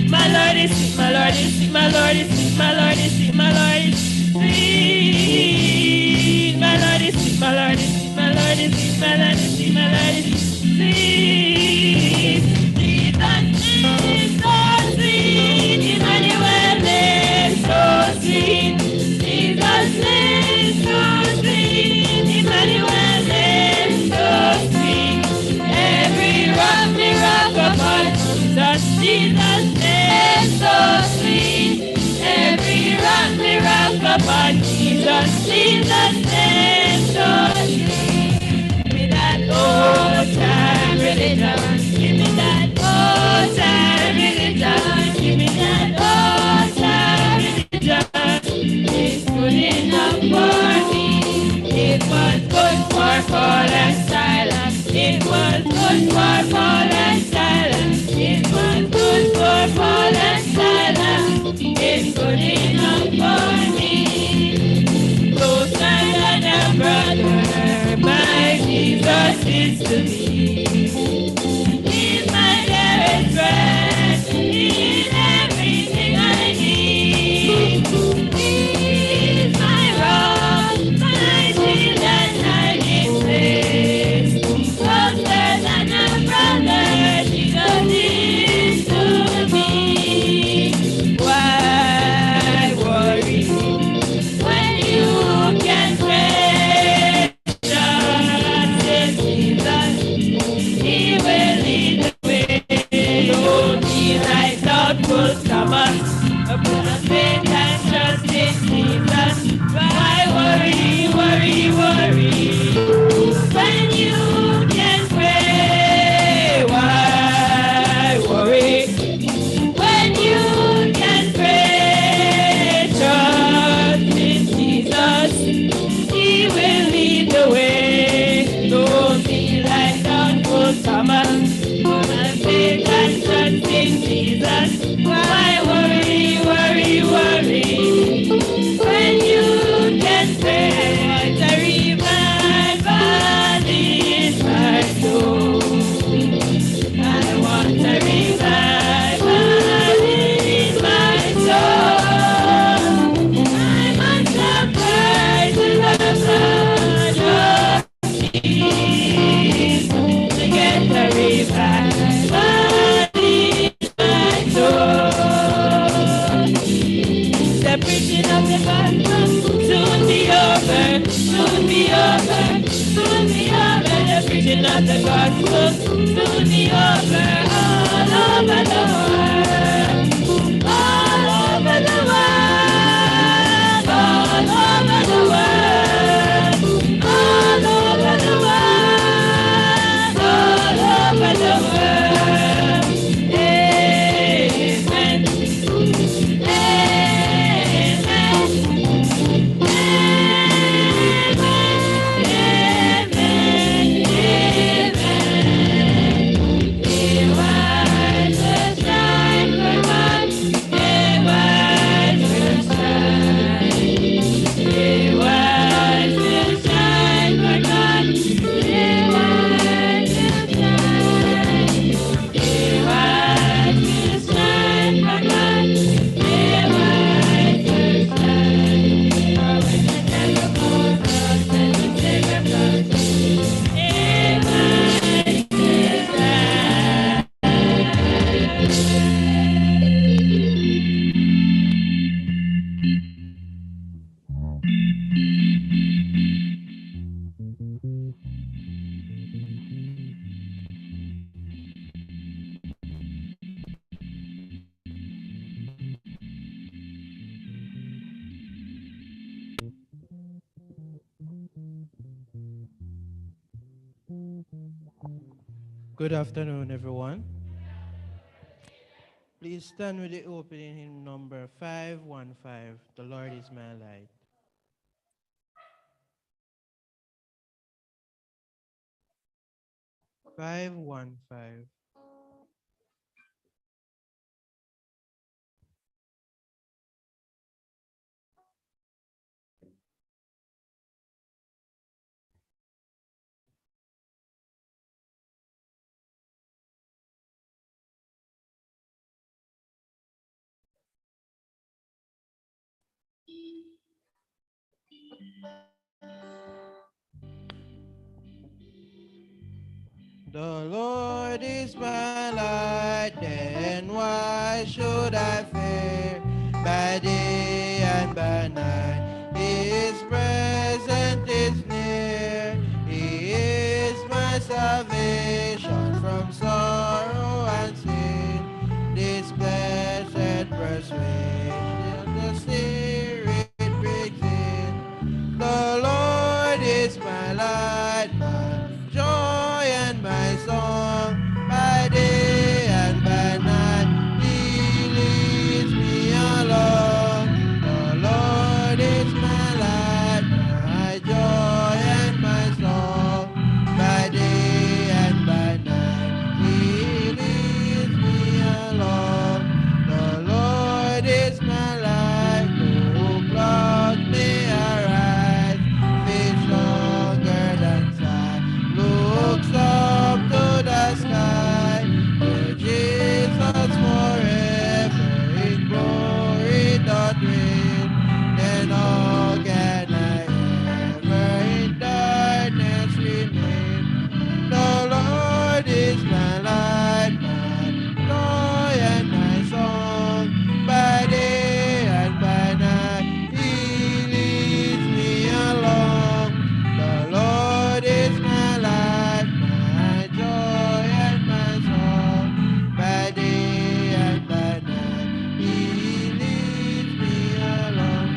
My Lord is sweet. My Lord is sweet, my Lord is sweet, my Lord is sweet, my Lord is sweet, my Lord is sweet. My Lord is sweet, my Lord is sweet, my Lord is sweet, my Lord is sweet, my Lord is sweet. Jesus is so sweet, Emmanuel is so sweet. Jesus is so sweet, Emmanuel is so sweet. Every rock we rock upon, Jesus is so sweet. Every rock we rock upon, Jesus is so sweet. Give me that old time religion. Give me that old time religion. Give me that old time religion. It's good enough for me. It was good for Paul and Silas. It was good for Paul and Silas. It was good for Paul and Silas. It's good enough for me. Closer than a brother, my Jesus is to me. He's my dearest friend. He's everything I need. He's my rock, my shield and hiding place. Closer than a brother, Jesus is to me. Why worry when you can pray? Just in Jesus, He will lead the way. Don't be like doubtful Thomas, put a faith and trust in Jesus. Why worry, worry, worry when you can pray? Why worry when you can pray? Trust in Jesus, He will lead the way. Don't be like doubtful Thomas, put a faith and trust in Jesus. Why worry, worry, worry when you can pray? What a revival in my soul. I want a revival in my soul. I must have cried to the blood of Jesus to get a revival in my soul. The preaching of the gospel soon be over, soon be over, soon be over. The preaching of the gospel soon be over all over the world, all over the world, all over the world, all over the world, all over the world. Amen. He was the
Good afternoon, everyone. Please stand with the opening hymn number 515. The Lord is my light. 515. The Lord is my light, then why should I fear? By day and by night, His presence is near. He is my salvation from sorrow and sin. This blessed persuasion the Spirit brings in. The Lord is my light, my joy and my song. By day and by night, He leads me along. The Lord is my light, my joy and my song. By day and by night, He leads me along. The Lord is my light, no clouds may arise. Face longer than sight, looks up to the sky. Where Jesus forever in glory doth reign. Then how can I ever in darkness remain? The Lord is my light, my joy and my song. By day and by night, He leads me along. The Lord is my light, my joy and my song. By day and by night, He leads me along.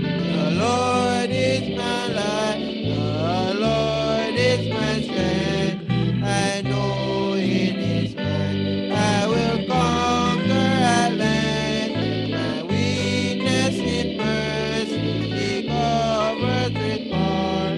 The Lord is my light, the Lord is my strength. I know in His might I will conquer at length. My weakness in mercy He covers with power,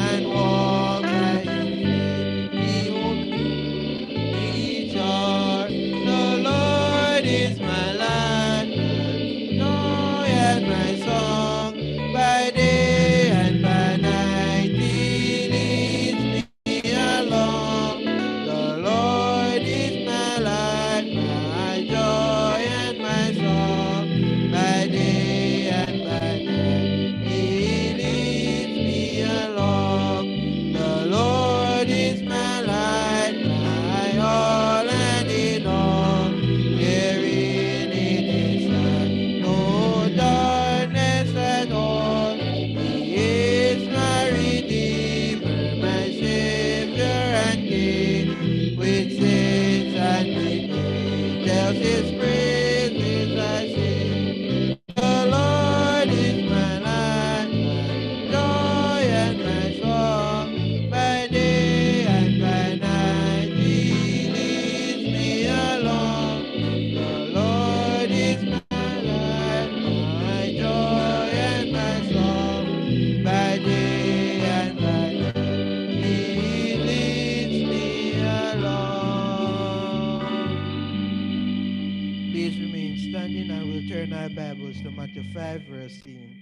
and walk by His faith He holds me sure. The Lord is my light, my joy and my song. By day and by night He leads me along. The Lord is my light, my joy and my song. By day and by night He leads me along. The Lord is my light, my all and in all. Herein it is light, no darkness at all. He is my Redeemer, my Savior and King. With saints and with angels His praises I sing. The Lord is my light, my joy and my song. By day and by night He leads me along. The Lord is my light, my joy and my song. By day and by night He leads me along. Please remain standing. I will turn our Bibles to Matthew 5, verse 16.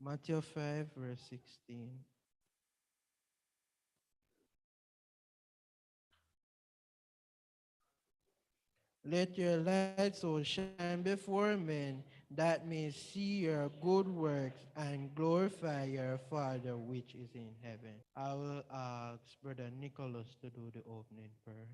Matthew 5, verse 16. Let your light so shine before men that may see your good works and glorify your Father which is in heaven. I will ask Brother Nicholas to do the opening prayer.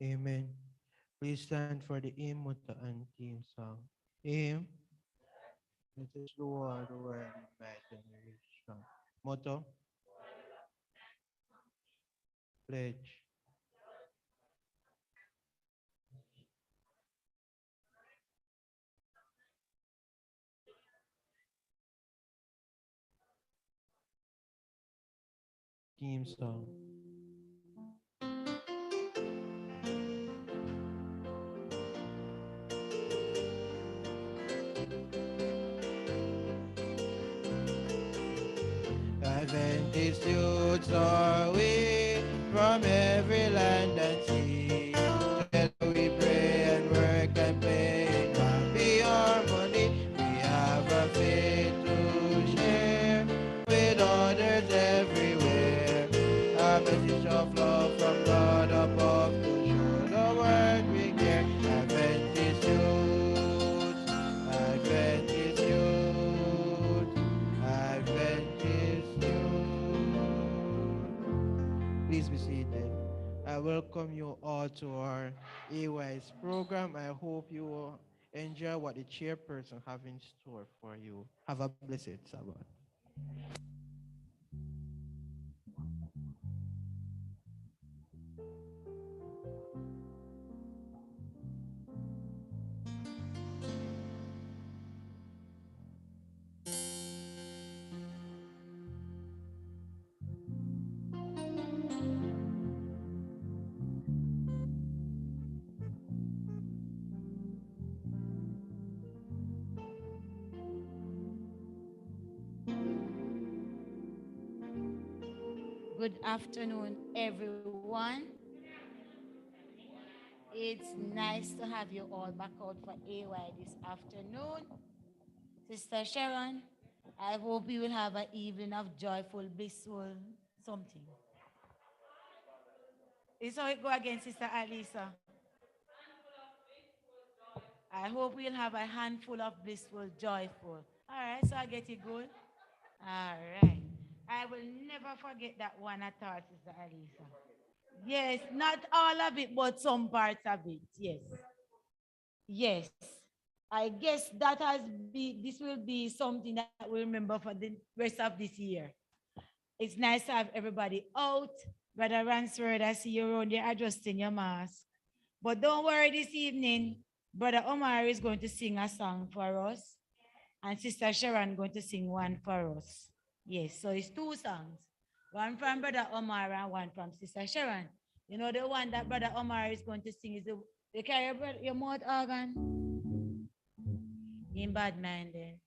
Amen. Please stand for the hymn, motto, and theme song. Hymn. Let us Lord, the word in might and reach strong. Motto. Pledge. Theme song. Adventist youths are we from every land and sea. Together we pray and work and play in happy harmony. We have a faith to share with others everywhere. A message of love from God above to show the world we care. Adventist youths, Adventist youths, Adventist youth. Please be seated. I welcome you all to our AY's program. I hope you will enjoy what the chairperson have in store for you. Have a blessed Sabbath.
Good afternoon, everyone. It's nice to have you all back out for AY this afternoon. Sister Sharon, I hope you will have an evening of joyful, blissful something. Is how it go again, Sister Alisa? I hope we'll have a handful of blissful, joyful. All right, so I get it good. All right. I will never forget that one at all, Sister Alisa. Yes, not all of it, but some parts of it. Yes. Yes. I guess this will be something that we'll remember for the rest of this year. It's nice to have everybody out. Brother Ransford, I see you around there adjusting your mask. But don't worry this evening. Brother Omar is going to sing a song for us. And Sister Sharon going to sing one for us. Yes, so it's two songs. One from Brother Omar and one from Sister Sharon. You know the one that Brother Omar is going to sing is the you carry your mouth organ? In bad minded.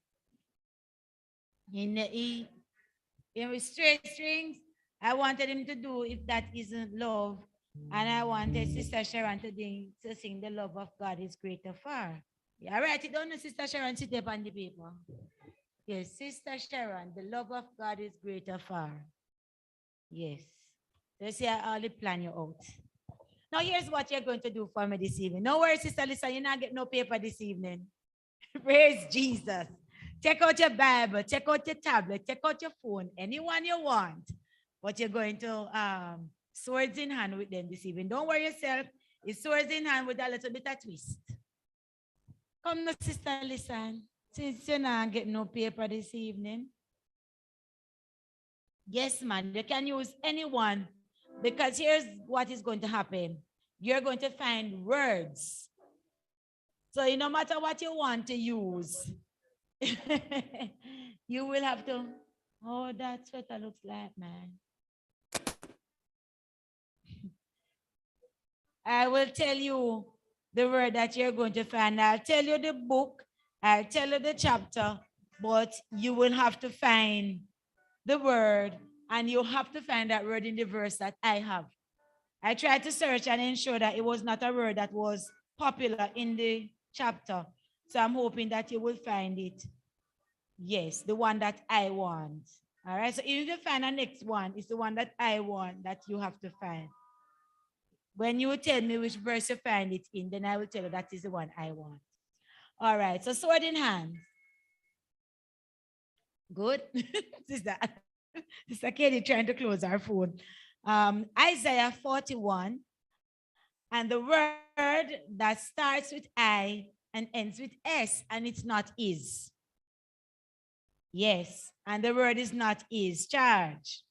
In with straight strings. I wanted him to do If That Isn't Love. And I wanted Sister Sharon to sing The Love of God is Greater Far. Yeah, write it down, Sister Sharon, sit up on the paper. Yes, Sister Sharon, The Love of God is Greater Far. Yes. So see, I only plan you out. Now here's what you're going to do for me this evening. No worries, Sister Lisa, you're not getting no paper this evening. Praise Jesus. Take out your Bible, take out your tablet, take out your phone, anyone you want. But you're going to swords in hand with them this evening. Don't worry yourself. It's swords in hand with a little bit of twist. Come no, Sister Listen. Since you're not getting no paper this evening. Yes, man, you can use anyone because here's what is going to happen. You're going to find words. So no matter what you want to use, you will have to, oh, that's what it looks like, man. I will tell you the word that you're going to find. I'll tell you the book, I'll tell you the chapter, but you will have to find the word and you have to find that word in the verse that I have. I tried to search and ensure that it was not a word that was popular in the chapter. So I'm hoping that you will find it. Yes, the one that I want. All right, so if you find the next one, it's the one that I want that you have to find. When you tell me which verse you find it in, then I will tell you that is the one I want. All right, so sword in hand. Good. Sister Katie trying to close our phone. Isaiah 41, And the word that starts with I and ends with S, and it's not is. Yes, and the word is not is. Charge.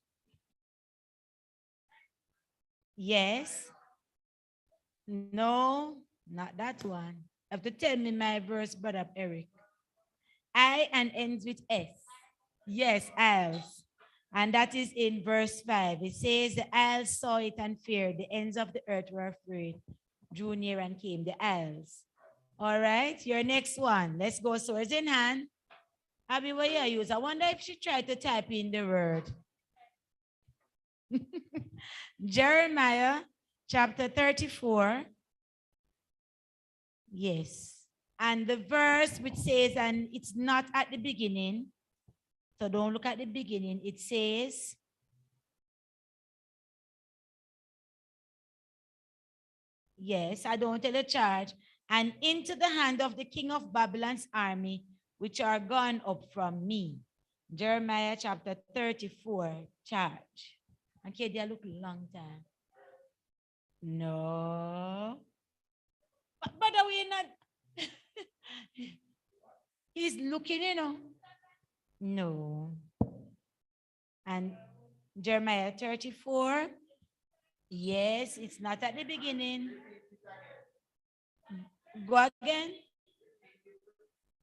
Yes. No, not that one. You have to tell me my verse, Brother Eric. I and ends with S. Yes, isles. And that is in verse 5. It says, the isles saw it and feared. The ends of the earth were afraid. Drew near and came, the isles. All right, your next one. Let's go, swords in hand. Abby, what you use? I wonder if she tried to type in the word. Jeremiah chapter 34. Yes. And the verse which says, and it's not at the beginning, so don't look at the beginning. It says, yes, I don't tell the charge, and into the hand of the king of Babylon's army, which are gone up from me. Jeremiah chapter 34, charge. Okay, they look long time. No. But we're not. He's looking, you know. No. And Jeremiah 34. Yes, it's not at the beginning. Go again.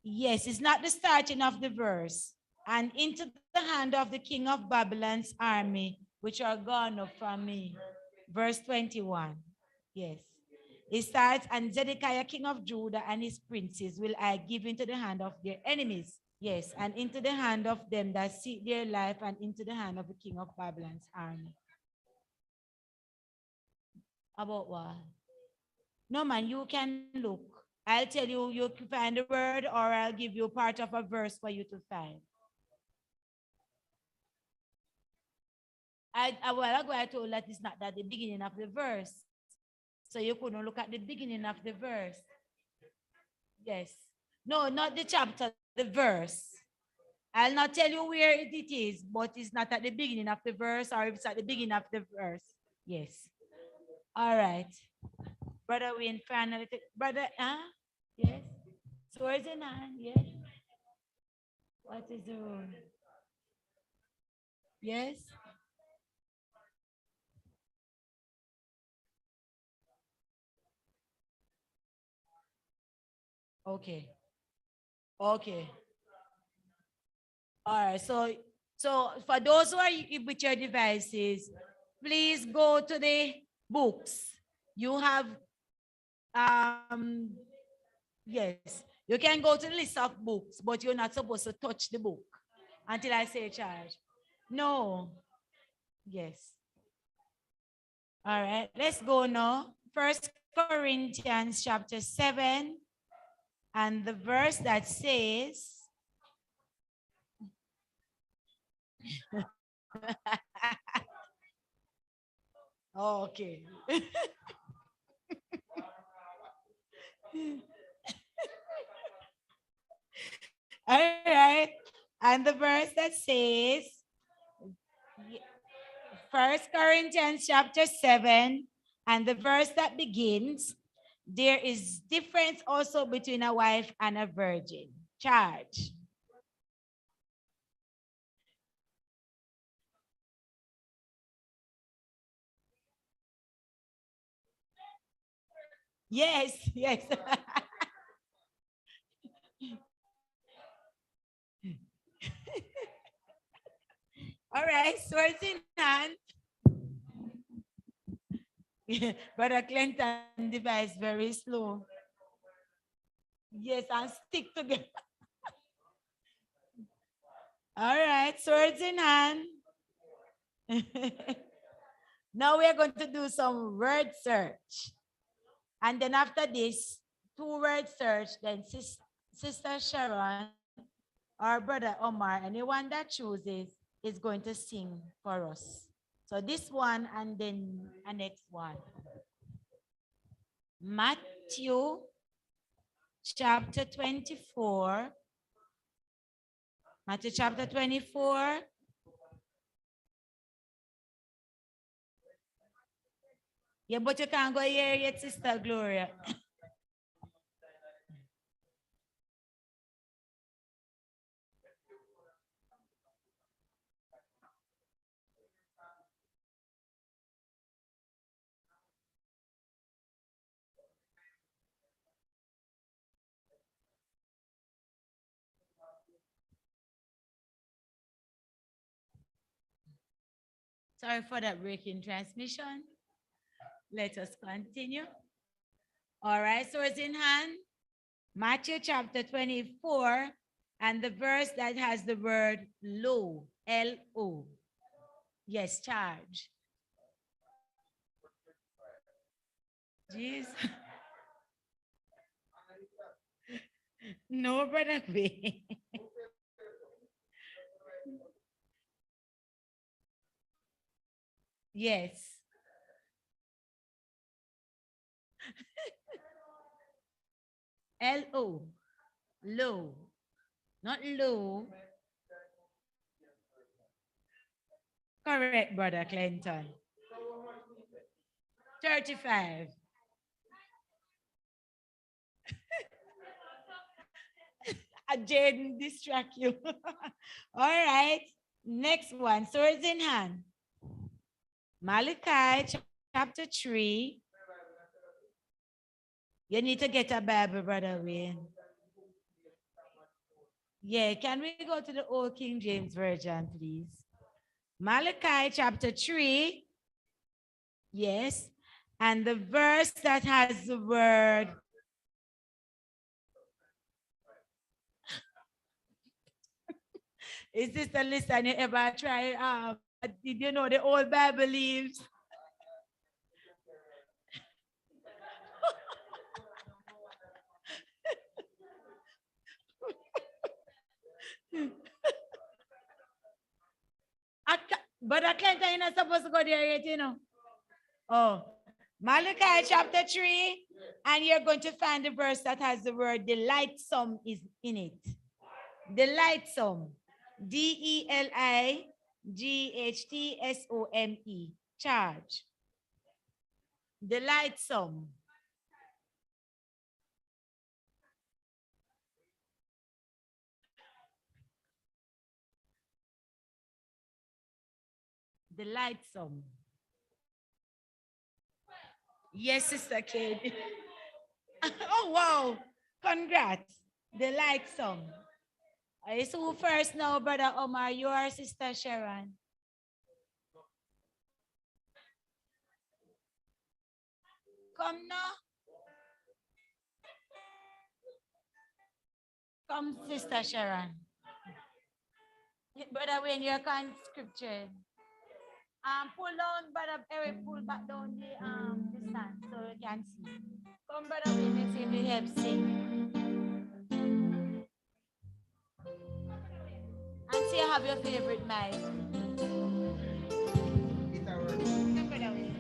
Yes, it's not the starting of the verse. And into the hand of the king of Babylon's army, which are gone up from me. Verse 21. Yes. It starts, and Zedekiah, king of Judah, and his princes will I give into the hand of their enemies. Yes, and into the hand of them that seek their life, and into the hand of the king of Babylon's army. About what? No, man, you can look. I'll tell you, you can find the word, or I'll give you part of a verse for you to find. I told that it's not at the beginning of the verse. So you couldn't look at the beginning of the verse. Yes. No, not the chapter, the verse. I'll not tell you where it is, but it's not at the beginning of the verse, or if it's at the beginning of the verse. Yes. All right. Brother Wayne, finally. Brother, yes. Swords in hand, yes. What is the rule? Yes. Okay. Okay. All right. So for those who are with your devices, please go to the books. You have yes, you can go to the list of books, but you're not supposed to touch the book until I say charge. No. Yes. All right, let's go now. 1 Corinthians chapter 7, and the verse that says, okay. All right. And the verse that says, 1 Corinthians chapter 7, and the verse that begins, there is difference also between a wife and a virgin. Charge. Yes, yes. All right, swords in hand. Brother Clinton device very slow. Yes, and stick together. All right, swords in hand. Now we are going to do some word search. And then after this, 2-word search, then Sister Sharon or Brother Omar, anyone that chooses is going to sing for us. So this one and then a next one. Matthew chapter 24. Matthew chapter 24. Yeah, but you can't go here yet, Sister Gloria. Sorry for that breaking transmission. Let us continue. All right, source in hand. Matthew chapter 24, and the verse that has the word low, L-O. Yes, charge. Jeez. No, brother B. Yes. L-O. Low. Not low. Correct, Brother Clinton. 35. Jaden distract you. All right. Next one. Swords in hand. Malachi chapter 3. You need to get a Bible, Brother Wayne. Yeah, can we go to the Old King James Version, please? Malachi chapter 3. Yes. And the verse that has the word. Is this the list and you ever try? Did you know the old Bible leaves? But I can't tell you're not supposed to go there yet, you know. Oh, Malachi chapter 3, and you're going to find the verse that has the word delightsome is in it. Delightsome. D-E-L-I-G-H-T-S-O-M-E. Charge. Delightsome. Delightsome. Yes, Sister Kate. Oh, wow. Congrats. Delightsome. Is who first now, Brother Omar? You are Sister Sharon. Come now. Come, Sister Sharon. Brother Wayne, you're con scripture. Pull down, Brother Eric, pull back down the stand so you can see. Come, Brother Wayne, let's see if it helps sing. And see you have your favorite mic. Brother Wayne.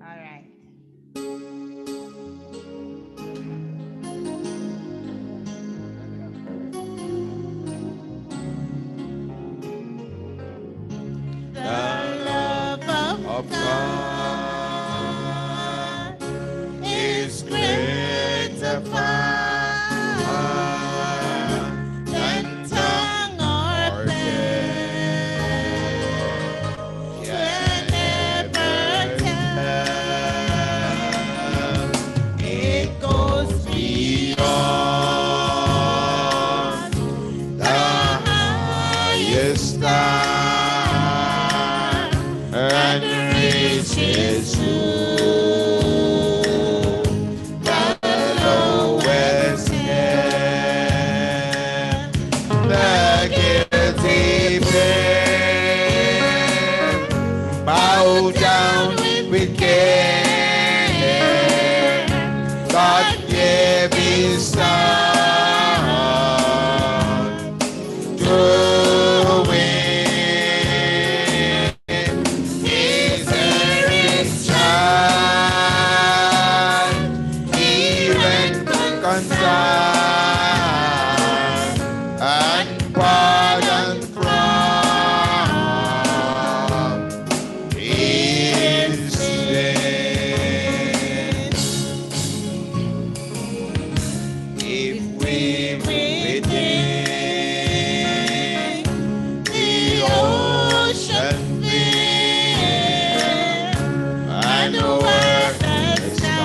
All right. The love of God is greater far than tongue or pen can ever tell. It goes beyond the highest star and reaches to the lowest hell. The guilty pair bow down with care
pardon from his sin. If we within the ocean fill and work the sky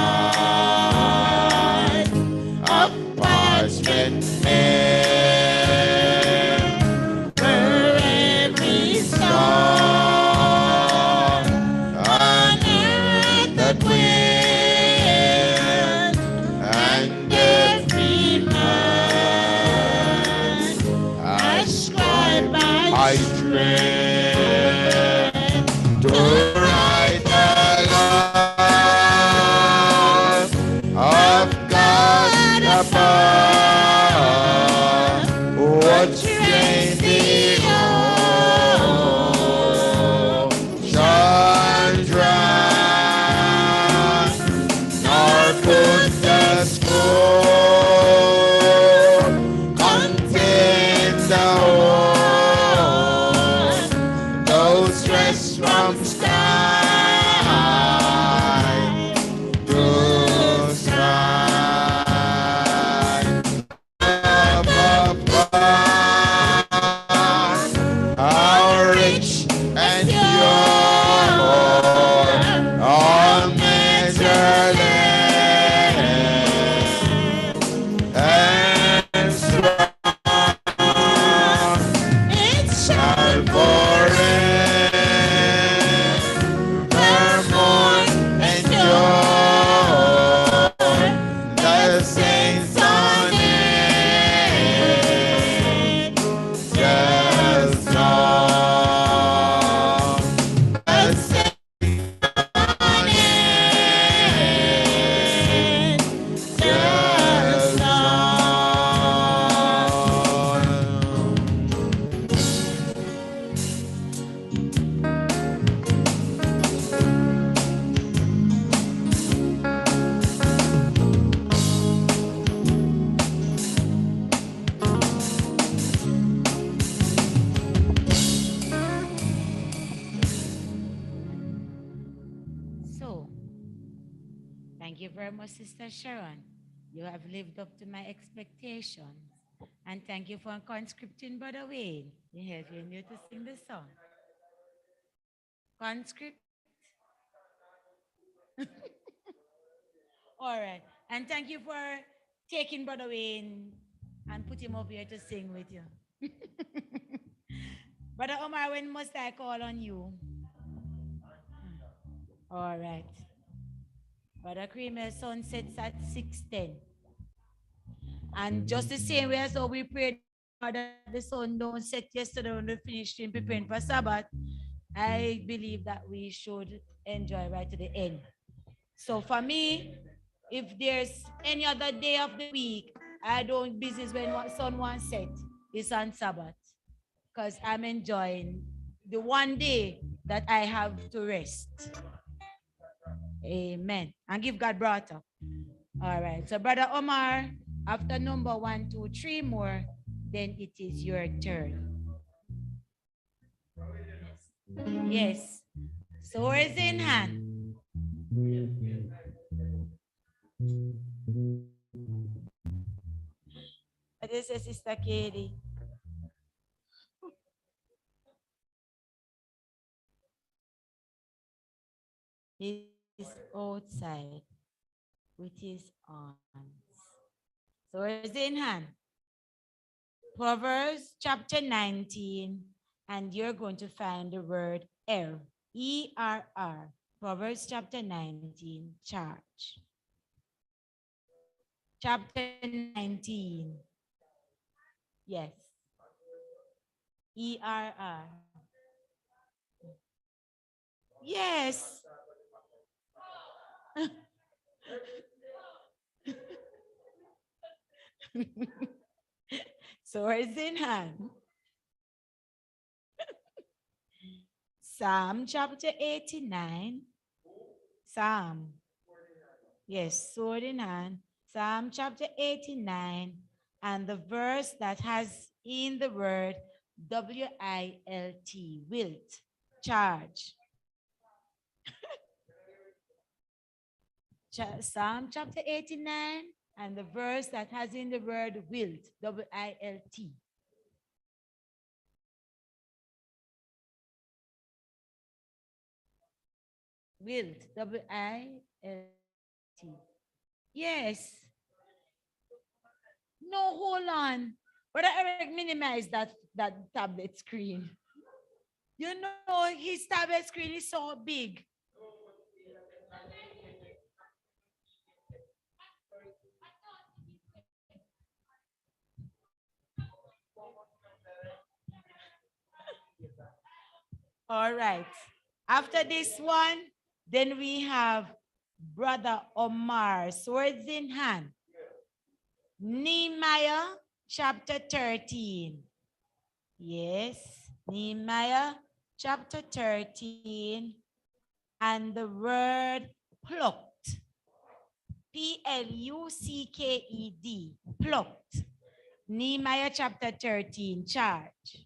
of parchment fair, where every star on earth that will, and every man ascribe by dread to write the love of God above, what trained the ocean drown, nor could the school contain the whole, though stress from sky to sky. Love of God, how rich and pure, all measureless and strong, it shall forevermore endure. The saints on angels song. The saints on angels
So, thank you very much, Sister Sharon. You have lived up to my expectations. And thank you for conscripting Brother Wayne. Yes, you knew to sing the song. Conscript. All right. And thank you for taking Brother Wayne and put him up here to sing with you. Brother Omar, when must I call on you? All right. Brother Creamer, sun sets at 6:10. And just the same way as how we prayed that the sun don't set yesterday when we finished in preparing for Sabbath, I believe that we should enjoy right to the end. So for me, if there's any other day of the week, I don't business when sun wants set. It's on Sabbath. Because I'm enjoying the one day that I have to rest. Amen. And give God brought up. All right. So Brother Omar, after number 1, 2, 3 more, then it is your turn. Yes. Swords in hand. This is Sister Katie. He's outside with his arms. Swords in hand. Proverbs chapter 19, and you're going to find the word err. E-R-R. Proverbs chapter 19, charge. Chapter 19. Yes. E-R-R. Yes. Swords in hand. Psalm chapter 89. Psalm. Yes, sword in hand. Psalm chapter 89. And the verse that has in the word W-I-L-T, wilt, charge. Psalm chapter 89 and the verse that has in the word wilt, W-I-L-T. Wilt, W-I-L-T. Yes. No, hold on. Brother Eric, minimize that tablet screen. You know, his tablet screen is so big. All right. After this one, then we have Brother Omar, swords in hand. Nehemiah chapter 13. Yes, Nehemiah chapter 13. And the word plucked. P-L-U-C-K-E-D, plucked. Nehemiah chapter 13, charge.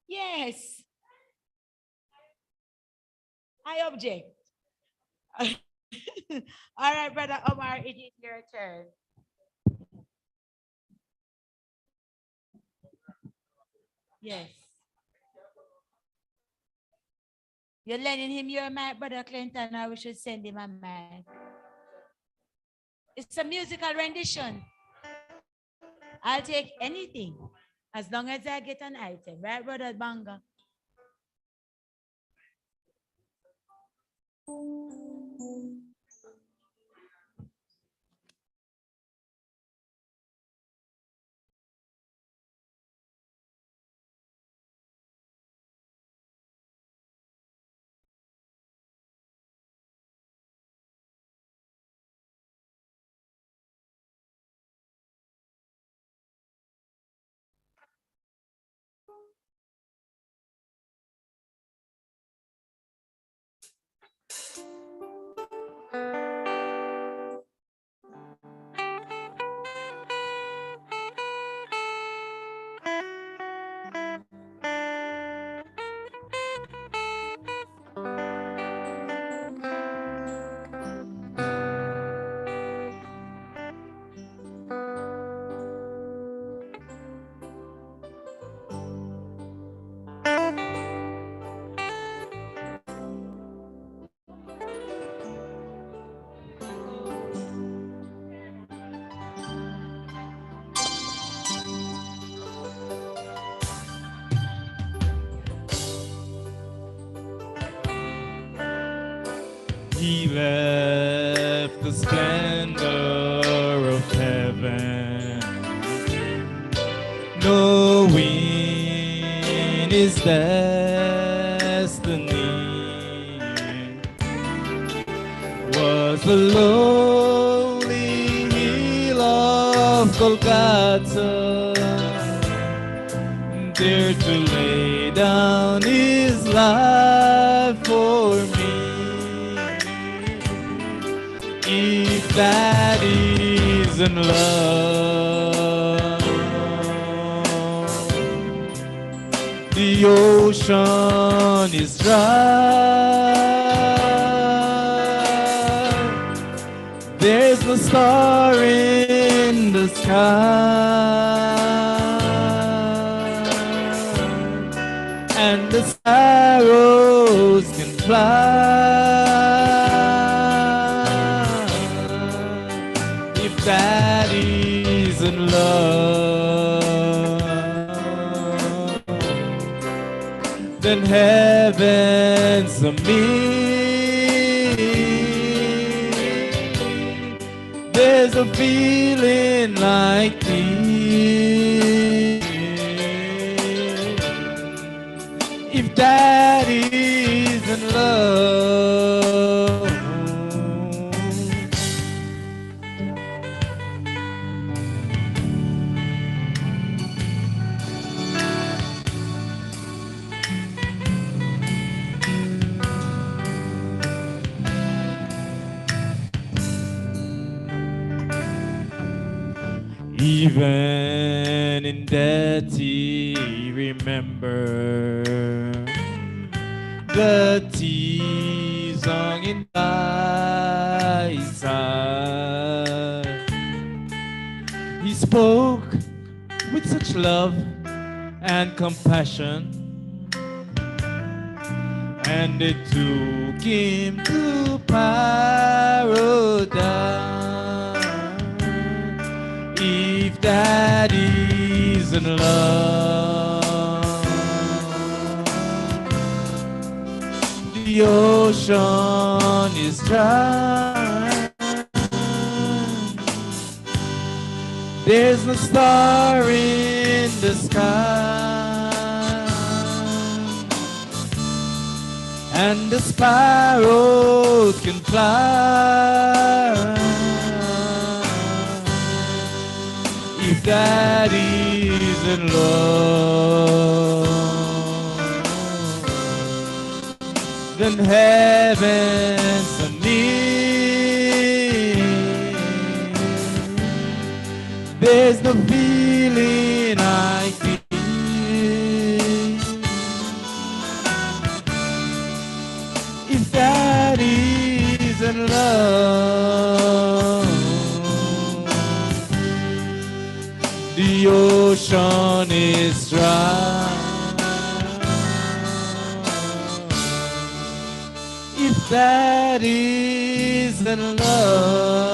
Yes. I object. All right, Brother Omar, it is your turn. Yes. You're lending him your mic, Brother Clinton, or we should send him a mic. It's a musical rendition. I'll take anything as long as I get an item, right, Brother Banga?
He left the splendor of heaven, knowing his destiny was the lowly hill of Golgotha, there to lay down his life for me. If that isn't love, the ocean is dry. There's no star in the sky, and the sparrows can fly. That isn't love, then heaven's a me. There's a feeling like this. If that isn't love, Even in death he remember the tears hung in my side. He spoke with such love and compassion, and it took him to paradise. If that isn't love, the ocean is dry. There's no star in the sky, and the sparrows can fly. If that isn't love, then heaven's so near. There's no feeling I feel. If that isn't love, the ocean is dry. If that isn't love,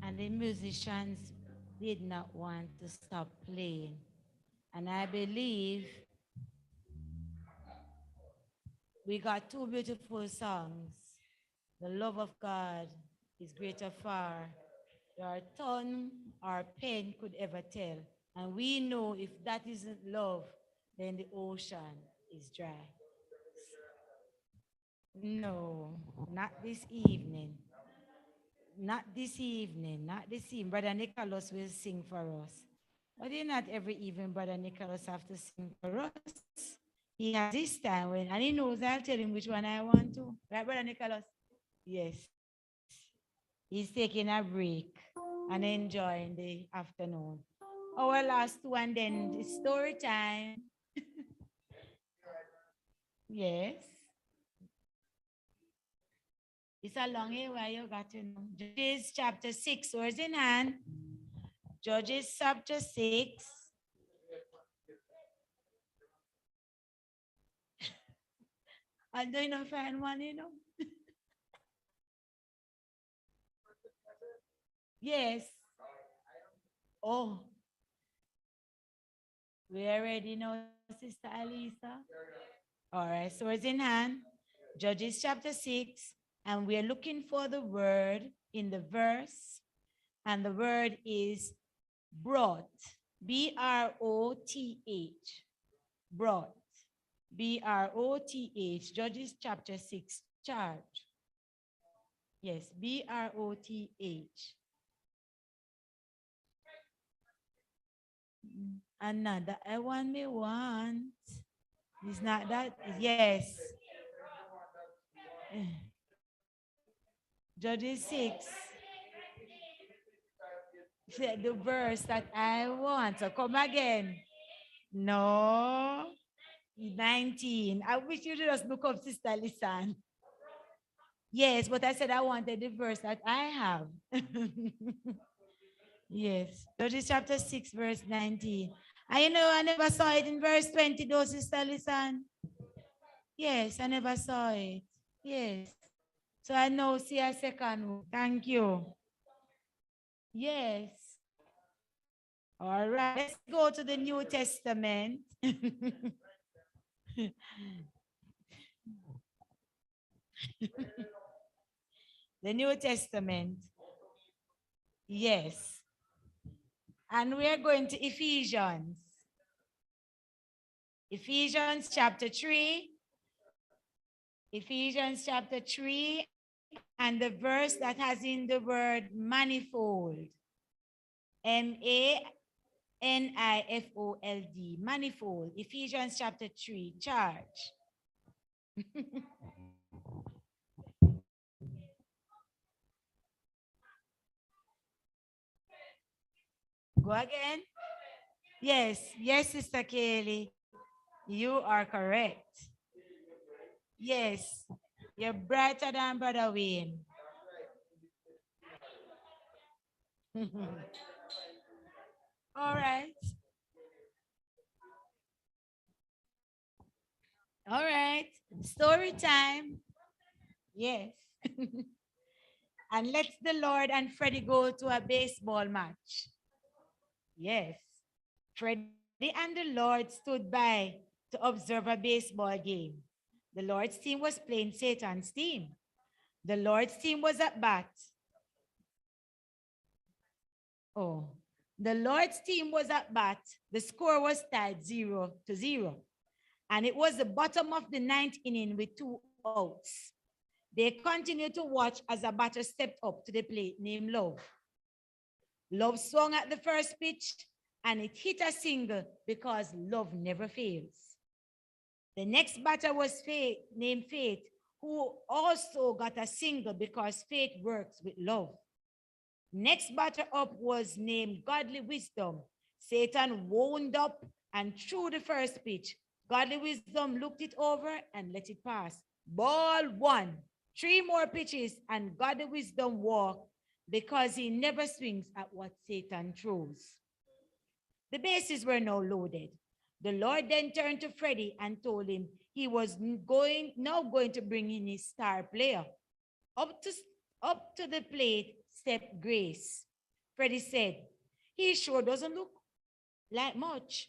And the musicians did not want to stop playing. And I believe we got two beautiful songs. The love of God is greater far than our tongue or pen could ever tell. And we know if that isn't love, then the ocean is dry. No, not this evening. Not this evening, not this evening. Brother Nicholas will sing for us. But not every evening Brother Nicholas have to sing for us. He has this time when, and he knows I'll tell him which one I want to. Right, Brother Nicholas? Yes. He's taking a break and enjoying the afternoon. Our last one then is story time. Yes. It's a long way you got to know. Judges chapter 6, words in hand. Judges chapter 6. I don't know if I one, Yes. Oh. We are ready now, Sister Alisa. All right, so it's in hand. Judges chapter 6. And we are looking for the word in the verse. And the word is brought. B-R-O-T-H. Brought. B-R-O-T-H. Judges chapter 6. Charge. Yes, B-R-O-T-H. Another I want me want. It's not that. Yes. Judges 6. Said the verse that I want. So come again. No. 19. I wish you just look up Sister Lisan. Yes, but I said I wanted the verse that I have. Yes. Judges chapter 6, verse 19. And I never saw it in verse 20, though, Sister Lisan. Yes, I never saw it. Yes. So I know, see a second one. Thank you. Yes. All right, let's go to the New Testament. The New Testament. Yes. And we are going to Ephesians. Ephesians chapter 3. Ephesians chapter 3, and the verse that has in the word manifold. manifold. Manifold. Ephesians chapter 3. Charge. Go again. Yes, yes, Sister Kaylee. You are correct. Yes, you're brighter than Brother Wayne. All right. All right. Story time. Yes. And let the Lord and Freddie go to a baseball match. Yes. Freddie and the Lord stood by to observe a baseball game. The Lord's team was playing Satan's team. The Lord's team was at bat. Oh, the Lord's team was at bat. The score was tied 0-0. And it was the bottom of the ninth inning with 2 outs. They continued to watch as a batter stepped up to the plate named Love. Love swung at the first pitch and it hit a single because love never fails. The next batter was Faith, named Faith, who also got a single because faith works with love. Next batter up was named Godly Wisdom. Satan wound up and threw the first pitch. Godly Wisdom looked it over and let it pass. Ball 1. 3 more pitches and Godly Wisdom walked because he never swings at what Satan throws. The bases were now loaded. The Lord then turned to Freddie and told him he was now going to bring in his star player. Up to the plate stepped Grace. Freddie said, he sure doesn't look like much.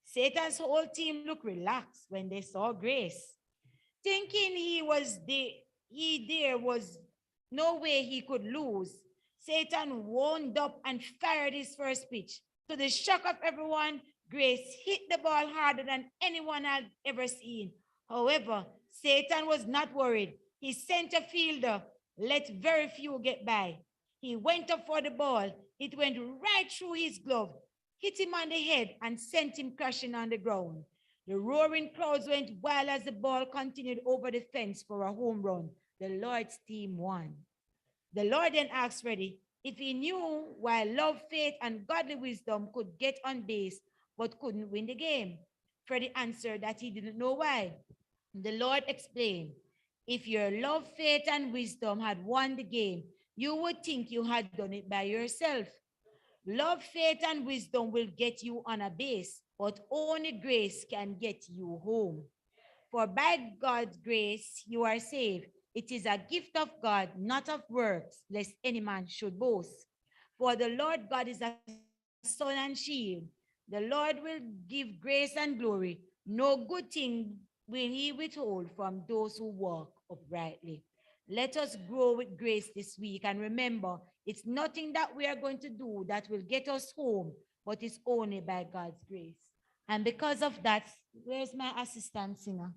Satan's whole team looked relaxed when they saw Grace. Thinking there was no way he could lose, Satan wound up and fired his first pitch. To the shock of everyone, Grace hit the ball harder than anyone had ever seen. However, Satan was not worried. He sent a fielder, let very few get by. He went up for the ball. It went right through his glove, hit him on the head, and sent him crashing on the ground. The roaring crowds went wild as the ball continued over the fence for a home run. The Lord's team won. The Lord then asked Freddie if he knew why love, faith, and godly wisdom could get on base but couldn't win the game. Freddie answered that he didn't know why. The Lord explained, if your love, faith, and wisdom had won the game, you would think you had done it by yourself. Love, faith, and wisdom will get you on a base, but only grace can get you home. For by God's grace, you are saved. It is a gift of God, not of works, lest any man should boast. For the Lord God is a sun and shield. The Lord will give grace and glory. No good thing will he withhold from those who walk uprightly. Let us grow with grace this week. And remember, it's nothing that we are going to do that will get us home, but it's only by God's grace. And because of that, where's my assistant singer?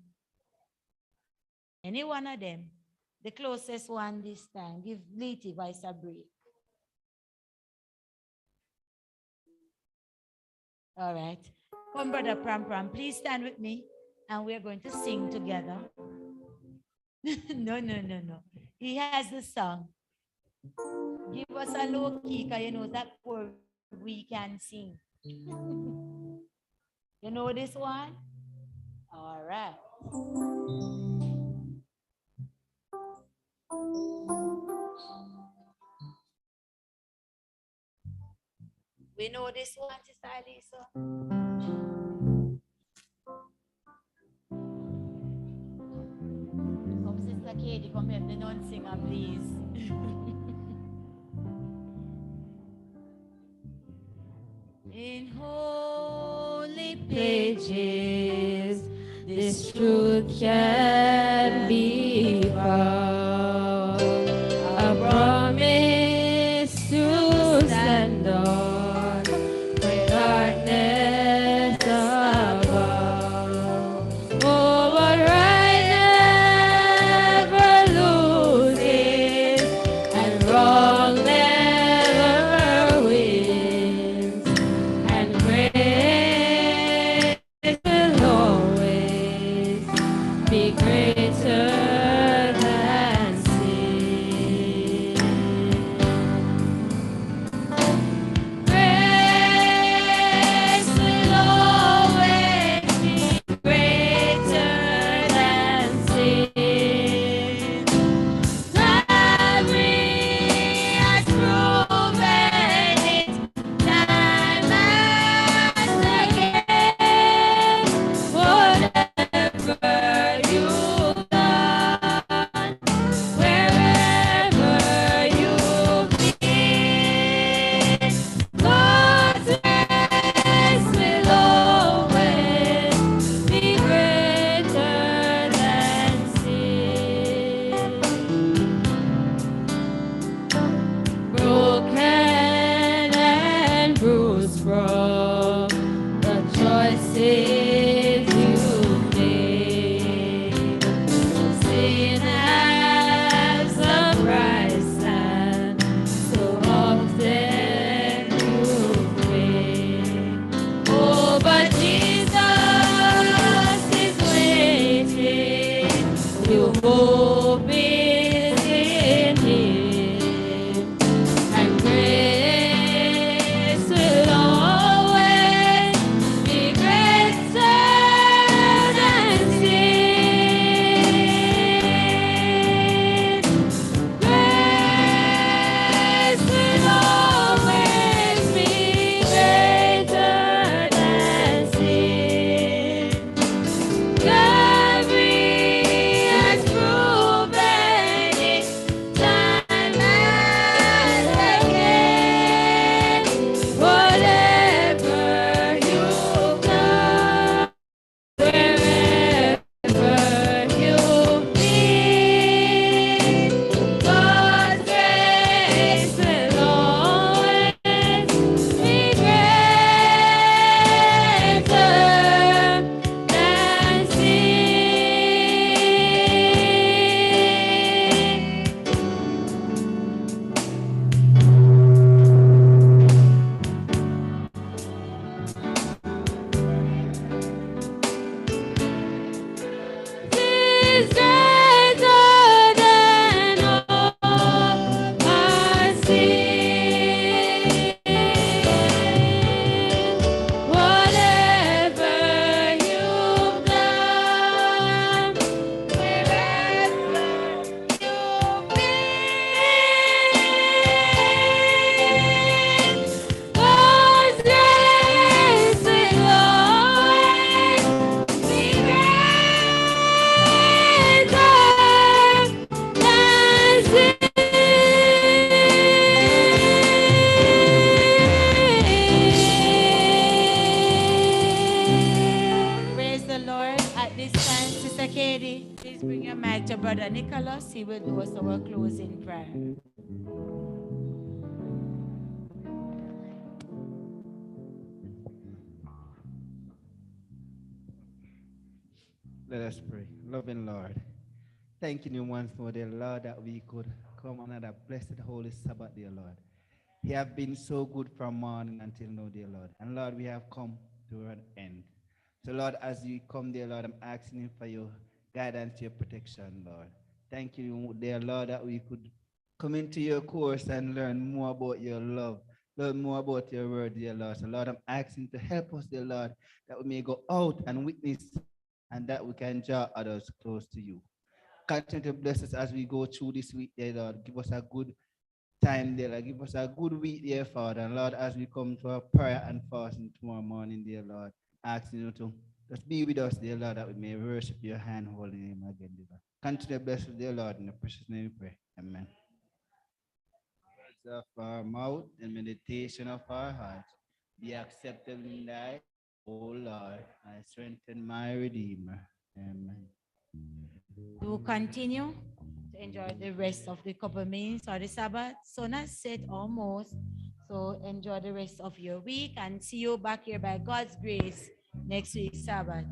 Any one of them? The closest one this time. Give Liti Vice a break. All right. Come, Brother Pram Pram, please stand with me and we're going to sing together. No. He has the song. Give us a low key, because you know that poor we can sing. You know this one? All right. We know this one, Sister Alisa. Come, Sister Katie, come help the non-singer, please. In
pledges, this truth can be found. A promise to stand on when darkness abounds. Oh, but right never loses and wrong never wins, and grace will always be greater than sin. Grace will always be greater than sin. Calvary has proven it time and again. Whatever you've done, wherever you've been, God's grace will always be greater than sin. Broken and bruised from the choices you made. Sin has a price, and so often you pay. Oh, but Jesus is waiting. Your hope is in Him, and grace will always be greater than sin. Grace will always be greater than sin. Calvary has proven it time and again. Whatever you've done, wherever you've been, God's grace will always be greater than is greater than all our sin. Whatever you've done, wherever you've been, God's grace will always be
Praise the Lord. At this time, Sister Katie, please bring your mic to Brother Nicholas. He will do us our closing prayer.
Let us pray. Loving Lord, thanking you once more, dear Lord, that we could come another blessed holy Sabbath, dear Lord. You have been so good from morning until now, dear Lord. And Lord, we have come to an end. So Lord, as we come, dear Lord, I'm asking you for your guidance, your protection, Lord. Thank you, dear Lord, that we could come into your course and learn more about your love, learn more about your word, dear Lord. So Lord, I'm asking to help us, dear Lord, that we may go out and witness and that we can draw others close to you. Continue to bless us as we go through this week, dear Lord. Give us a good time, dear Lord. Give us a good week, dear Father. And Lord, as we come to our prayer and fasting tomorrow morning, dear Lord, asking you to just be with us, dear Lord, that we may worship your hand holy name again, dear Lord. Continue to bless us, dear Lord, in the precious name we pray. Amen. Words of our mouth and meditation of our heart be acceptable in thy Oh Lord, I strengthen my Redeemer. Amen.
To continue to enjoy the rest of the couple minutes or the Sabbath. Sun has set almost. So enjoy the rest of your week and see you back here by God's grace next week, Sabbath.